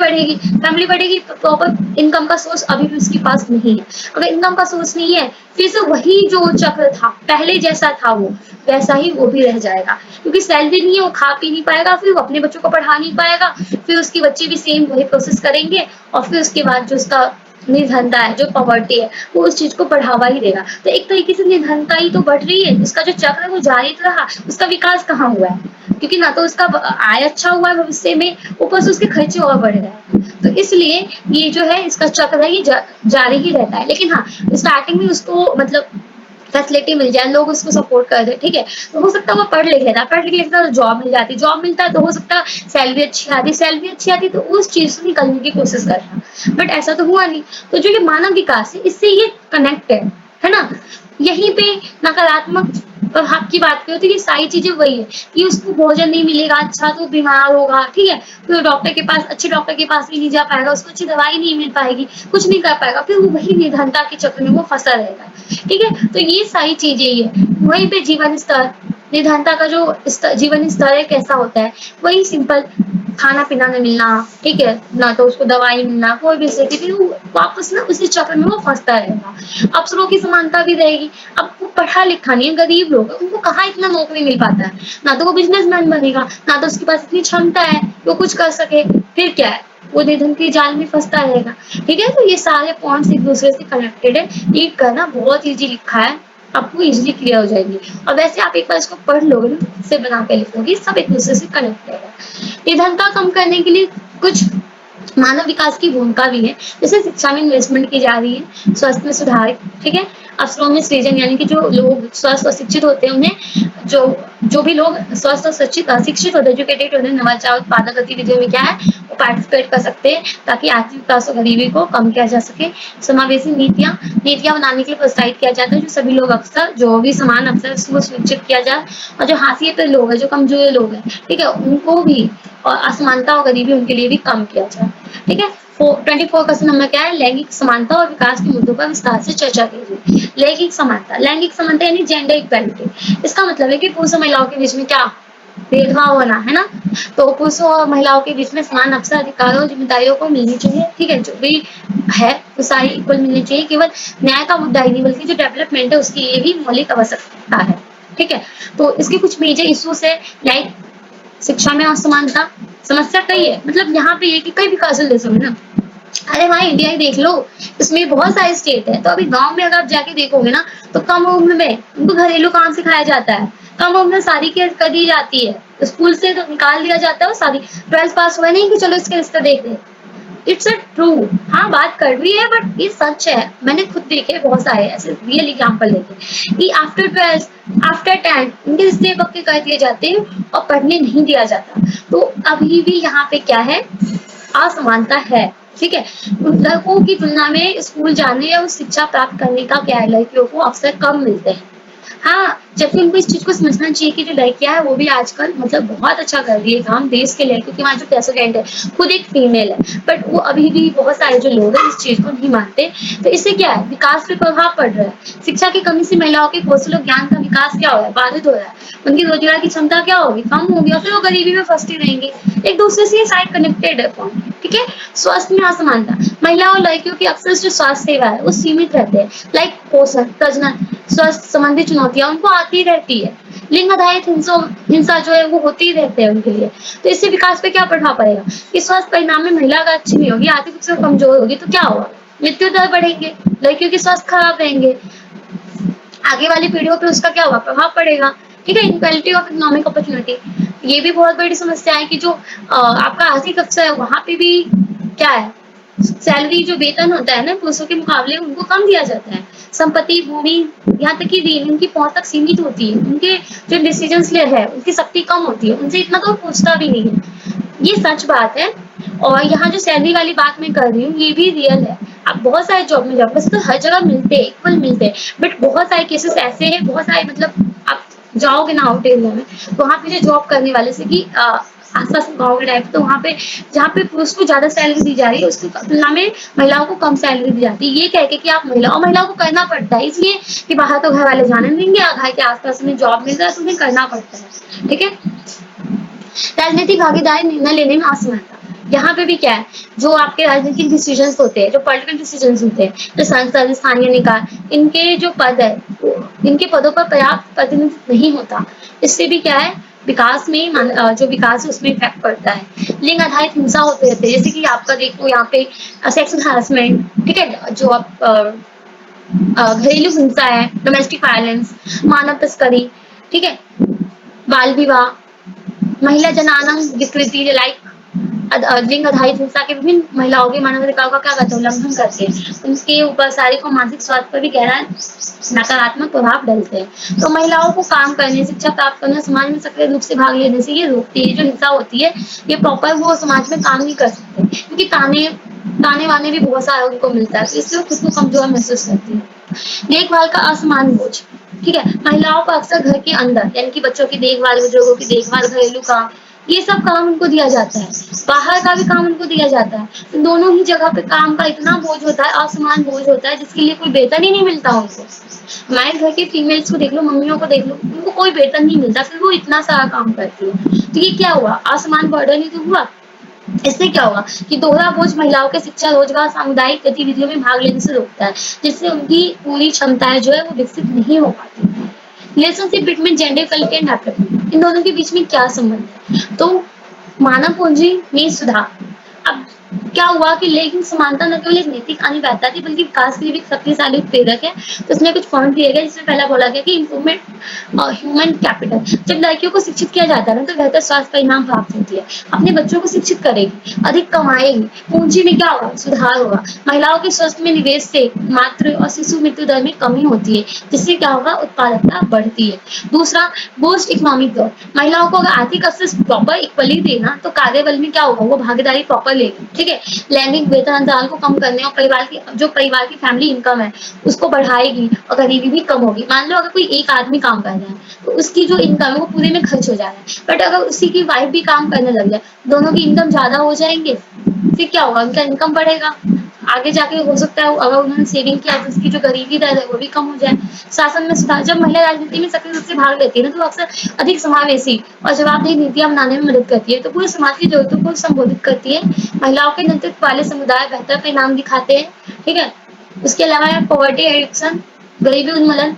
बढ़ेगी तो प्रॉपर इनकम का सोर्स अभी भी उसके पास नहीं है। अगर इनकम का सोर्स नहीं है, फिर से वही जो चक्र था पहले जैसा था, वो वैसा ही वो भी रह जाएगा, क्योंकि सैलरी नहीं है, वो खा पी नहीं पाएगा, फिर वो अपने बच्चों को पढ़ा नहीं पाएगा, फिर उसके बच्चे भी सेम वही प्रोसेस करेंगे, और फिर उसके बाद जो उसका निर्धनता है, जो पॉवर्टी है, वो उस चीज को बढ़ावा ही देगा। तो एक तरीके से निर्धनता ही तो बढ़ रही है, उसका जो चक्र है वो जारी तो रहा, उसका विकास कहाँ हुआ है, क्योंकि ना तो उसका आय अच्छा हुआ है भविष्य में, ऊपर से उसके खर्चे और बढ़ रहे हैं, तो इसलिए ये जो है इसका चक्र है, ये जारी ही रहता है। लेकिन हाँ, स्टार्टिंग में उसको मतलब फैसिलिटी मिल जाए, लोग उसको सपोर्ट कर दे, ठीक है, तो हो सकता है वो पढ़ लिख लेता, पढ़ लिख लेता तो जॉब मिल जाती, जॉब मिलता है तो हो सकता है सैलरी अच्छी आती तो उस चीज से निकलने की कोशिश कर रहा, बट ऐसा तो हुआ नहीं। तो जो ये मानव विकास है, इससे ये कनेक्ट है ना। यहीं पे नकारात्मक प्रभाव की बात करें तो ये सारी चीजें वही है कि उसको भोजन नहीं मिलेगा अच्छा तो बीमार होगा, ठीक है, फिर डॉक्टर के पास, अच्छे डॉक्टर के पास भी नहीं जा पाएगा, उसको अच्छी दवाई नहीं मिल पाएगी, कुछ नहीं कर पाएगा, फिर वो वही निर्धनता के चक्र में वो फंसा रहेगा, ठीक है। तो ये सारी चीजें ही है। वहीं पे जीवन स्तर, निर्धनता का जो जीवन स्तर है कैसा होता है, वही सिंपल खाना पीना नहीं मिलना, ठीक है, ना तो उसको दवाई मिलना, कोई भी स्थिति, फिर वो वापस ना उसी चक्र में वो फंसता रहेगा। अवसरों की समानता भी रहेगी, अब वो पढ़ा लिखा नहीं है, गरीब लोग उनको कहाँ इतना नौकरी मिल पाता है, ना तो वो बिजनेसमैन बनेगा, ना तो उसके पास इतनी क्षमता है वो कुछ कर सके, फिर क्या है, वो निर्धन के जाल में फंसता रहेगा, ठीक है। तो ये सारे पॉइंट्स एक दूसरे से कनेक्टेड है, रीड करना बहुत ईजी लिखा है, आपको इजीली क्लियर हो जाएगी, और वैसे आप एक बार इसको पढ़ लोगे ना, से बना के लिखोगे, सब एक दूसरे से कनेक्टेड है। निर्धनता कम करने के लिए कुछ मानव विकास की भूमिका भी है, जैसे शिक्षा में इन्वेस्टमेंट की जा रही है, स्वास्थ्य में सुधार, ठीक है, अवसरों में सृजन, यानी कि जो लोग स्वस्थ और शिक्षित होते हैं उन्हें जो जो भी लोग स्वस्थ और शिक्षित होते हैं, एजुकेटेड होते हैं, नवाचार उत्पादक गतिविधियों में क्या है वो पार्टिसिपेट कर सकते हैं, ताकि आर्थिक विकास और गरीबी को कम किया जा सके। समावेशी नीतियां नीतियां बनाने के लिए प्रोत्साहित किया जाता है, जो सभी लोग अक्सर जो भी समान अवसर उसको सुनिश्चित किया जाए, और जो हाशिए पे लोग हैं, जो कमजोर लोग हैं, ठीक है, उनको भी, और असमानता और गरीबी उनके लिए भी कम किया जाए, ठीक है। 24 क्वेश्चन नंबर क्या है, लैंगिक समानता और विकास के मुद्दों पर विस्तार से चर्चा कीजिए। लैंगिक समानता यानी जेंडर इक्वालिटी, इसका मतलब है कि पुरुष और महिलाओं के बीच में क्या भेदभाव होना है ना, तो पुरुषों और महिलाओं के बीच में समान अवसर, अधिकारों और जिम्मेदारियों को मिलनी चाहिए, ठीक है, जो भी है वो सारी इक्वल मिलनी चाहिए। केवल न्याय का मुद्दा ही नहीं बल्कि जो डेवलपमेंट है उसके लिए भी मौलिक आवश्यकता है, ठीक है। तो इसके कुछ मेजर इश्यूज है, लाइक शिक्षा में असमानता, समस्या कई है, मतलब यहाँ पे ये कि कई विकासशील देशों में ना, अरे भाई इंडिया ही देख लो, इसमें बहुत सारे स्टेट है, तो अभी गांव में अगर आप जाके देखोगे ना, तो कम उम्र में उनको घरेलू काम सिखाया जाता है, कम उम्र में शादी कर दी जाती है, स्कूल से तो निकाल दिया जाता है, और शादी 12th पास हुआ नहीं कि चलो इसके रिश्ते देख दे। इट्स अ ट्रू, हाँ बात कड़वी है बट ये सच है, मैंने खुद देखे बहुत सारे ऐसे रियल एग्जाम्पल देखे कि आफ्टर 12th आफ्टर 10th उनके रिश्ते पक्के कर दिए जाते हैं और पढ़ने नहीं दिया जाता। तो अभी भी यहाँ पे क्या है, असमानता है, ठीक है। लड़कों की तुलना में स्कूल जाने या उस शिक्षा प्राप्त करने का क्या है, लड़कियों को अवसर कम मिलते हैं। हाँ, जबकि उनको इस चीज को समझना चाहिए कि जो लड़कियां है वो भी आजकल मतलब बहुत अच्छा कर रही है काम देश के लिए, क्योंकि वहाँ जो प्रेसिडेंट है खुद एक फीमेल है, बट वो अभी भी बहुत सारे जो लोग हैं इस चीज को नहीं मानते। तो इससे क्या है, विकास पे प्रभाव पड़ रहा है। शिक्षा की कमी से महिलाओं के कौशल और ज्ञान का विकास क्या हो रहा है, बाधित हो रहा है, उनकी रोजगार की क्षमता क्या होगी, कम होगी, और फिर वो गरीबी में फंसती रहेंगी। एक दूसरे से ये साइड कनेक्टेड है पॉइंट, ठीक है। स्वास्थ्य में असमानता, महिला और लड़कियों की अक्सर जो स्वास्थ्य सेवा है वो सीमित रहते हैं, लाइक पोषण, प्रजनन, स्वास्थ्य संबंधी चुनौतियां उनको आती रहती है। लिंग आधारित हिंसा जो है वो होती ही रहते हैं उनके लिए। तो इससे विकास पे क्या प्रभाव पड़ेगा कि स्वास्थ्य परिणाम में महिला अगर अच्छी नहीं होगी, आर्थिक रूप से कमजोर होगी, तो क्या होगा, मृत्यु दर बढ़ेंगे, लड़कियों के स्वास्थ्य खराब रहेंगे, आगे वाली पीढ़ियों पे उसका क्या होगा, प्रभाव पड़ेगा, ठीक है। इनक्वालिटी ऑफ इकोनॉमिक अपॉर्चुनिटी, ये भी बहुत बड़ी समस्या है कि जो आपका आर्थिक अवसर है वहां पे भी क्या है, सैलरी जो वेतन होता है ना पुरुषों के मुकाबले उनको कम दिया जाता है। संपत्ति, भूमि, यहाँ तक कि ऋण उनकी पहुंच तक सीमित होती है, उनके जो डिसीजन ले है उनकी शक्ति कम होती है, उनसे इतना तो पूछता भी नहीं है, ये सच बात है। और यहाँ जो सैलरी वाली बात मैं कर रही हूँ ये भी रियल है। आप बहुत सारे जॉब में जाओ, वैसे तो हर जगह मिलते हैं, इक्वल मिलते हैं, बट बहुत सारे केसेस ऐसे हैं, बहुत सारे मतलब आप जाओगे ना आउट एरिया में, तो वहाँ पे जो जॉब करने वाले से कि आसपास गाँव के टाइप, तो वहाँ पे जहाँ पे पुरुष को ज्यादा सैलरी दी जा रही है उसकी तुलना में महिलाओं को कम सैलरी दी जाती है, ये कह के कि आप महिलाओं को करना पड़ता है इसलिए कि बाहर तो घर वाले जाने नहीं देंगे, घर के आसपास में जॉब मिल रहा है तो उन्हें करना पड़ता है, ठीक है। राजनीतिक भागीदारी निर्णय लेने में असमर्थ, यहाँ पे भी क्या है, जो आपके राजनीतिक डिसीजंस होते हैं, जो पॉलिटिकल डिसीजंस होते हैं, जो संसद, स्थानीय निकाय, इनके जो पद है इनके पदों पर पर्याप्त प्रतिनिधित्व नहीं होता। इससे भी क्या है, विकास में जो विकास है उसमें इफेक्ट पड़ता है। लिंग आधारित हिंसा होते रहते हैं, जैसे कि आपका देखो यहाँ पे सेक्सुअल हरासमेंट, ठीक है, जो आप घरेलू हिंसा है, डोमेस्टिक वायलेंस, मानव तस्करी, ठीक है, बाल विवाह, महिला जनाना विकृति, लाइक लिंग आधारित हिंसा के विभिन्न महिलाओं के मानवाधिकारों का क्या कहते हैं, उल्लंघन करते हैं, उनके ऊपर शारीरिक और मानसिक स्वास्थ्य पर भी गहरा नकारात्मक प्रभाव डालते हैं। तो महिलाओं को काम करने, शिक्षा प्राप्त करने, समाज में सक्रिय रूप से भाग लेने से ये रोकती है। जो हिंसा होती है ये प्रॉपर वो समाज में काम नहीं कर सकते, क्योंकि ताने ताने वाने भी बहुत सारे उनको मिलता है, तो इसलिए वो खुद को कमजोर महसूस करती है। देखभाल का असमान बोझ, ठीक है, महिलाओं को अक्सर घर के अंदर यानी कि बच्चों की देखभाल, बुजुर्गों की देखभाल, घरेलू काम, ये सब काम उनको दिया जाता है, बाहर का भी काम उनको दिया जाता है, तो दोनों ही जगह पे काम का इतना बोझ होता है, असमान बोझ होता है, जिसके लिए कोई वेतन ही नहीं मिलता उनको। हमारे घर के फीमेल्स को देख लो, मम्मियों को देख लो, उनको कोई वेतन नहीं मिलता, फिर वो इतना सारा काम करती है, तो ये क्या हुआ, असमान बर्डन ही तो हुआ। इससे क्या होगा कि दोहरा बोझ महिलाओं के शिक्षा, रोजगार, सामुदायिक गतिविधियों में भाग लेने से रोकता है, जिससे उनकी पूरी क्षमताएं जो है वो विकसित नहीं हो पाती। Relationship between gender equality and development, इन दोनों के बीच में क्या संबंध है, तो मानव पूंजी में सुधार। अब क्या हुआ कि लैंगिक समानता न केवल एक नैतिक अनिवार्यता थी बल्कि विकास के लिए भी एक शक्तिशाली उत्प्रेरक है। तो उसमें कुछ पॉइंट दिए गए जिसमें पहला बोला गया कि इम्प्रूवमेंट ह्यूमन कैपिटल। जब लड़कियों को शिक्षित किया जाता है ना तो बेहतर स्वास्थ्य परिणाम प्राप्त होती है। अपने बच्चों को शिक्षित करेगी, अधिक कमाएगी, पूंजी में क्या होगा, सुधार होगा। महिलाओं के स्वास्थ्य में निवेश से मातृ और शिशु मृत्यु दर में कमी होती है, जिससे क्या होगा, उत्पादकता बढ़ती है। दूसरा, बूस्ट इकोनॉमिक ग्रोथ। महिलाओं को अगर आर्थिक अवसर प्रॉपर इक्वली देना तो कार्यबल में क्या होगा, वो भागीदारी प्रॉपर लेगी। ठीक है, लैंगिक वेतन अंतराल को कम करने और परिवार की फैमिली इनकम है उसको बढ़ाएगी और गरीबी भी कम होगी। मान लो अगर कोई एक आदमी काम कर रहा है तो उसकी जो इनकम है वो पूरे में खर्च हो जा रहा है, बट अगर उसी की वाइफ भी काम करने लग जाए, दोनों की इनकम ज्यादा हो जाएंगे, फिर क्या होगा, उनका इनकम बढ़ेगा। आगे जाके हो सकता है अगर उन्होंने सेविंग किया तो उसकी जो गरीबी दर है वो भी कम हो जाए। शासन में सुधार। जब महिला राजनीति में सक्रिय रूप से भाग लेती है ना तो अक्सर अधिक समावेशी और जवाबदेही नीतियां बनाने में मदद करती है, तो पूरे समाज की जरूरतों को संबोधित करती है। महिलाओं के नेतृत्व वाले समुदाय बेहतर परिणाम दिखाते हैं। ठीक है, उसके अलावा पॉवर्टी एडिक्शन, गरीबी उन्मूलन,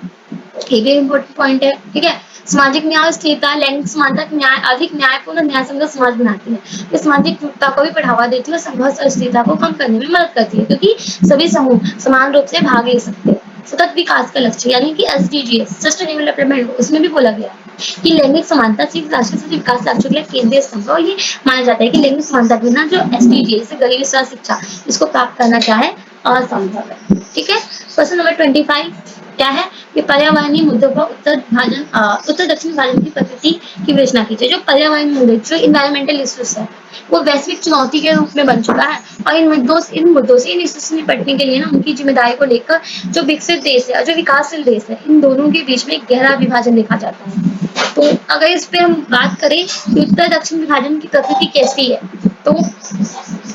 ये भी इम्पोर्टेंट पॉइंट है। ठीक है, सामाजिक न्याय और स्थिरता, लैंगिक समानता न्याय अधिक न्यायपूर्ण न्याय संगत समाज बनाती है। ये सामाजिक एकता को भी बढ़ावा देती है और संघर्ष और स्थिरता को कम करने में मदद करती है, क्योंकि सभी समूह समान रूप से भाग ले सकते हैं। सतत विकास का लक्ष्य यानी कि SDGs, सस्टेनेबल डेवलपमेंट, उसमें भी बोला गया है कि लैंगिक समानता सिर्फ राष्ट्रीय विकास लक्ष्यों के लिए केंद्रीय स्तंभ है, और ये माना जाता है कि लैंगिक समानता के बिना जो SDGs, गरीबी स्वास्थ्य शिक्षा, इसको प्राप्त करना क्या है, असंभव है। ठीक है, क्वेश्चन नंबर 25 क्या है कि पर्यावरणीय मुद्दों पर उत्तर दक्षिण विभाजन की प्रकृति की विवेचना कीजिए। जो पर्यावरण मुद्दे, जो इन्वायरमेंटल इश्यूज है, वो वैश्विक चुनौती के रूप में बन चुका है, और इन मुद्दों से इन इश्यूज से निपटने के लिए ना उनकी जिम्मेदारी को लेकर जो विकसित देश है और जो विकासशील देश है, इन दोनों के बीच में एक गहरा विभाजन देखा जाता है। तो अगर इस पे हम बात करें कि उत्तर दक्षिण विभाजन की प्रकृति कैसी है, तो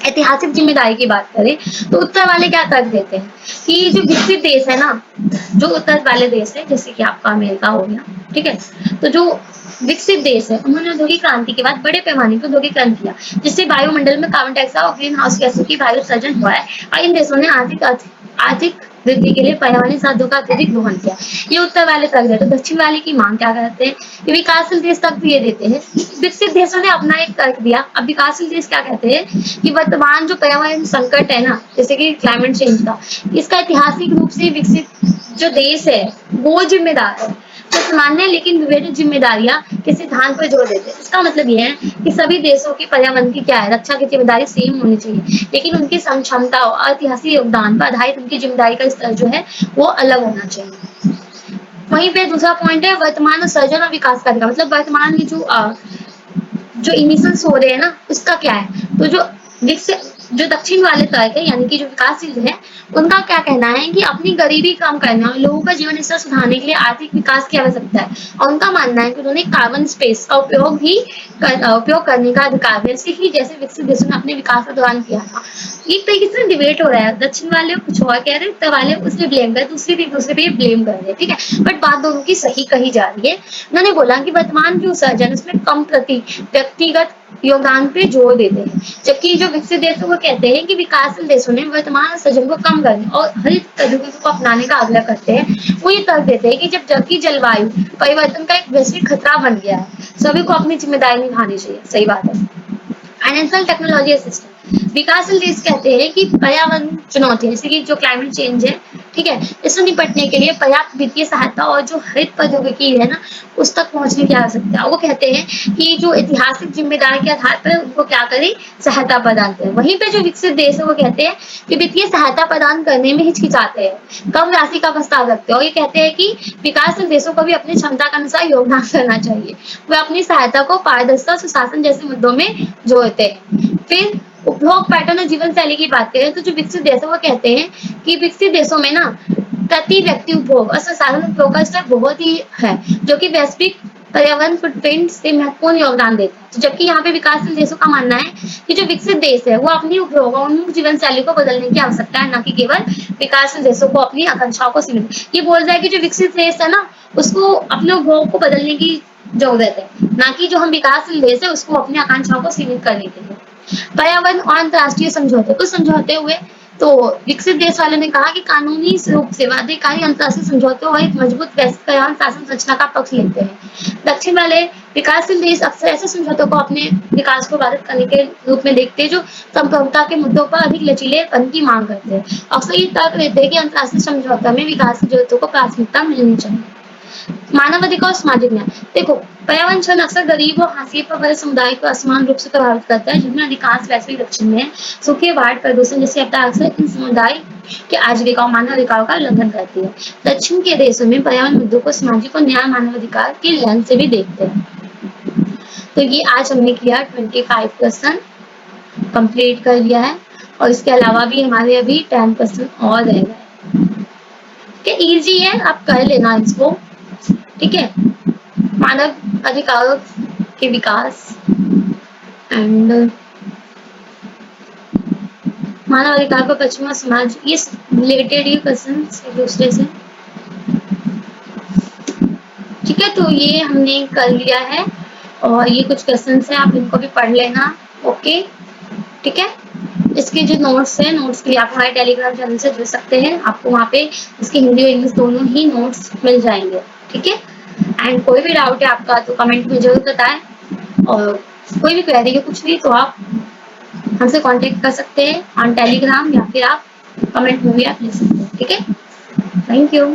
ऐतिहासिक जिम्मेदारी की बात करें तो उत्तर वाले क्या तर्क देते हैं कि जो विकसित देश है ना, जो उत्तर वाले देश है, जैसे कि आपका अमेरिका हो गया, ठीक है, तो जो विकसित देश है उन्होंने औद्योगिक क्रांति के बाद बड़े पैमाने पर औद्योगिकरण किया, जिससे वायुमंडल में कार्बन डाइऑक्साइड और ग्रीन हाउस गैसों की वायु उत्सर्जन हुआ है, और इन देशों ने आर्थिक वृद्धि के लिए पर्यावरणीय साधनों का अत्यधिक दोहन किया। ये उत्तर वाले तर्क देते हैं। दक्षिण वाले की मांग क्या करते हैं कि विकासशील देश तक ये देते हैं। विकसित देशों ने अपना एक तर्क दिया। अब विकासशील देश क्या कहते हैं कि वर्तमान जो पर्यावरण संकट है ना, जैसे कि क्लाइमेट चेंज का, इसका ऐतिहासिक रूप से विकसित जो देश है वो जिम्मेदार है। तो सामान्य लेकिन विभिन्न जिम्मेदारियां के सिद्धांत पर जोर देते हैं। इसका मतलब ये है कि सभी देशों की पर्यावरण की क्या है, रक्षा की जिम्मेदारी सेम होनी चाहिए, लेकिन उनकी क्षमता और ऐतिहासिक योगदान पर आधारित उनकी जिम्मेदारी का स्तर जो है वो अलग होना चाहिए। वहीं पे दूसरा पॉइंट है वर्तमान सर्जन और विकास कार्य का, मतलब वर्तमान में जो इमिशंस हो रहे हैं ना उसका क्या है। तो जो दक्षिण वाले तर्क है यानी कि जो विकासशील है, उनका क्या कहना है कि अपनी गरीबी कम करना और लोगों का जीवन स्तर सुधारने के लिए आर्थिक विकास की आवश्यकता है, और उनका मानना है कि उन्होंने कार्बन स्पेस का उपयोग करने का अधिकार, वैसे ही जैसे विकसित देशों ने अपने विकास का दौरान किया था। एक तरीके से डिबेट हो रहा है, दक्षिण वाले कुछ और कह रहे हैं, उत्तर वाले उसमें ब्लेम कर, दूसरे पे ब्लेम कर रहे हैं। ठीक है, बट बात दोनों की सही कही जा रही है। उन्होंने बोला कि वर्तमान जो सर्जन उसमें कम प्रति व्यक्तिगत योगदान पे जोर देते हैं, जबकि जो विकसित देश वो कहते हैं कि विकासशील देशों ने वर्तमान सर्जन को कम करने और हरित तरीकों को अपनाने का आग्रह करते हैं। वो ये तर्क देते हैं कि जबकि जलवायु परिवर्तन का एक वैश्विक खतरा बन गया है, सभी को अपनी जिम्मेदारी निभानी चाहिए। सही बात है। फाइनेंशियल टेक्नोलॉजी असिस्टेंट, विकासशील देश कहते हैं कि पर्यावरण चुनौती जैसे कि जो क्लाइमेट चेंज है, ठीक है, इससे निपटने के लिए पर्याप्त वित्तीय सहायता और जो हरित प्रौद्योगिकी है ना उस तक पहुंचने की आवश्यकता है। वो कहते हैं कि जो ऐतिहासिक जिम्मेदारी के आधार पर उनको क्या करें, सहायता प्रदान करें। वहीं पे जो विकसित देश है वो कहते हैं कि वित्तीय सहायता प्रदान करने में हिचकिचाते हैं, कम राशि का प्रस्ताव रखते हैं, और ये कहते हैं कि विकासशील देशों को भी अपनी क्षमता के अनुसार योगदान करना चाहिए। वे अपनी सहायता को पारदर्शिता, सुशासन जैसे मुद्दों में जोड़ते हैं। फिर उपभोग पैटर्न और जीवन शैली की बात करें तो जो विकसित देश है वो कहते हैं कि विकसित देशों में ना प्रति व्यक्ति उपभोग और संसाधन उपयोग का स्तर बहुत ही है, जो कि वैश्विक पर्यावरण फुटप्रिंट से महत्वपूर्ण योगदान देता है। तो जबकि यहाँ पे विकासशील देशों का मानना है कि जो विकसित देश है वो अपनी उपभोग और उन्मुख जीवन शैली को बदलने की आवश्यकता है, न कि केवल विकासशील देशों को अपनी आकांक्षाओं को सीमित। ये बोल रहा है कि जो विकसित देश है ना उसको अपने उपभोग को बदलने की जरूरत है, ना कि जो हम विकासशील देश है उसको अपनी आकांक्षाओं को सीमित करने के लिए। पर्यावरण और अंतर्राष्ट्रीय समझौते, कुछ समझौते हुए तो विकसित देश वाले ने कहा कि कानूनी रूप से बाध्यकारी अंतर्राष्ट्रीय समझौतों और एक मजबूत वैश्विक पर्यावरण शासन संरचना का पक्ष लेते हैं। दक्षिण वाले विकासशील देश अक्सर ऐसे समझौतों को अपने विकास को बाधित करने के रूप में देखते हैं जो संप्रभुता के मुद्दों पर अधिक लचीलेपन की मांग करते हैं। अक्सर ये तर्क देते हैं कि अंतर्राष्ट्रीय समझौता में विकास की जरूरतों को प्राथमिकता मिलनी चाहिए। मानवाधिकार और सामाजिक न्याय। देखो, पर्यावरण क्षरण अक्सर गरीब और हाशिए पर बड़े समुदाय को असमान रूप से प्रभावित करता है, जिनमें अधिकांश वैश्विक दक्षिण में सूखे, बाढ़, प्रदूषण जैसी आपदा अक्सर इन समुदाय के आजीविका और मानवाधिकारों का उल्लंघन करती है। दक्षिण के देशों में पर्यावरण मुद्दों को सामाजिक और न्याय मानवाधिकार के लेंस से भी देखते हैं। तो ये आज हमने किया 25 क्वेश्चन कंप्लीट कर लिया है, और इसके अलावा भी हमारे अभी 10 क्वेश्चन और रह गए। ठीक है, इजी है, आप कर लेना इसको। ठीक है, मानव अधिकारों के विकास एंड मानव अधिकार पर पश्चिमा समाज, ये रिलेटेड ये क्वेश्चन एक दूसरे से। ठीक है, तो ये हमने कर लिया है, और ये कुछ क्वेश्चन है, आप इनको भी पढ़ लेना। ओके, ठीक है। इसके जो नोट्स है, नोट्स के लिए आप हमारे टेलीग्राम चैनल से जुड़ सकते हैं। आपको वहाँ पे इसकी हिंदी और इंग्लिश दोनों ही नोट्स मिल जाएंगे। ठीक है, एंड कोई भी डाउट है आपका तो कमेंट में जरूर बताएं, और कोई भी क्वेरी है कुछ भी तो आप हमसे कांटेक्ट कर सकते हैं ऑन टेलीग्राम, या फिर आप कमेंट में भी आप लिख सकते हैं। ठीक है, थैंक यू।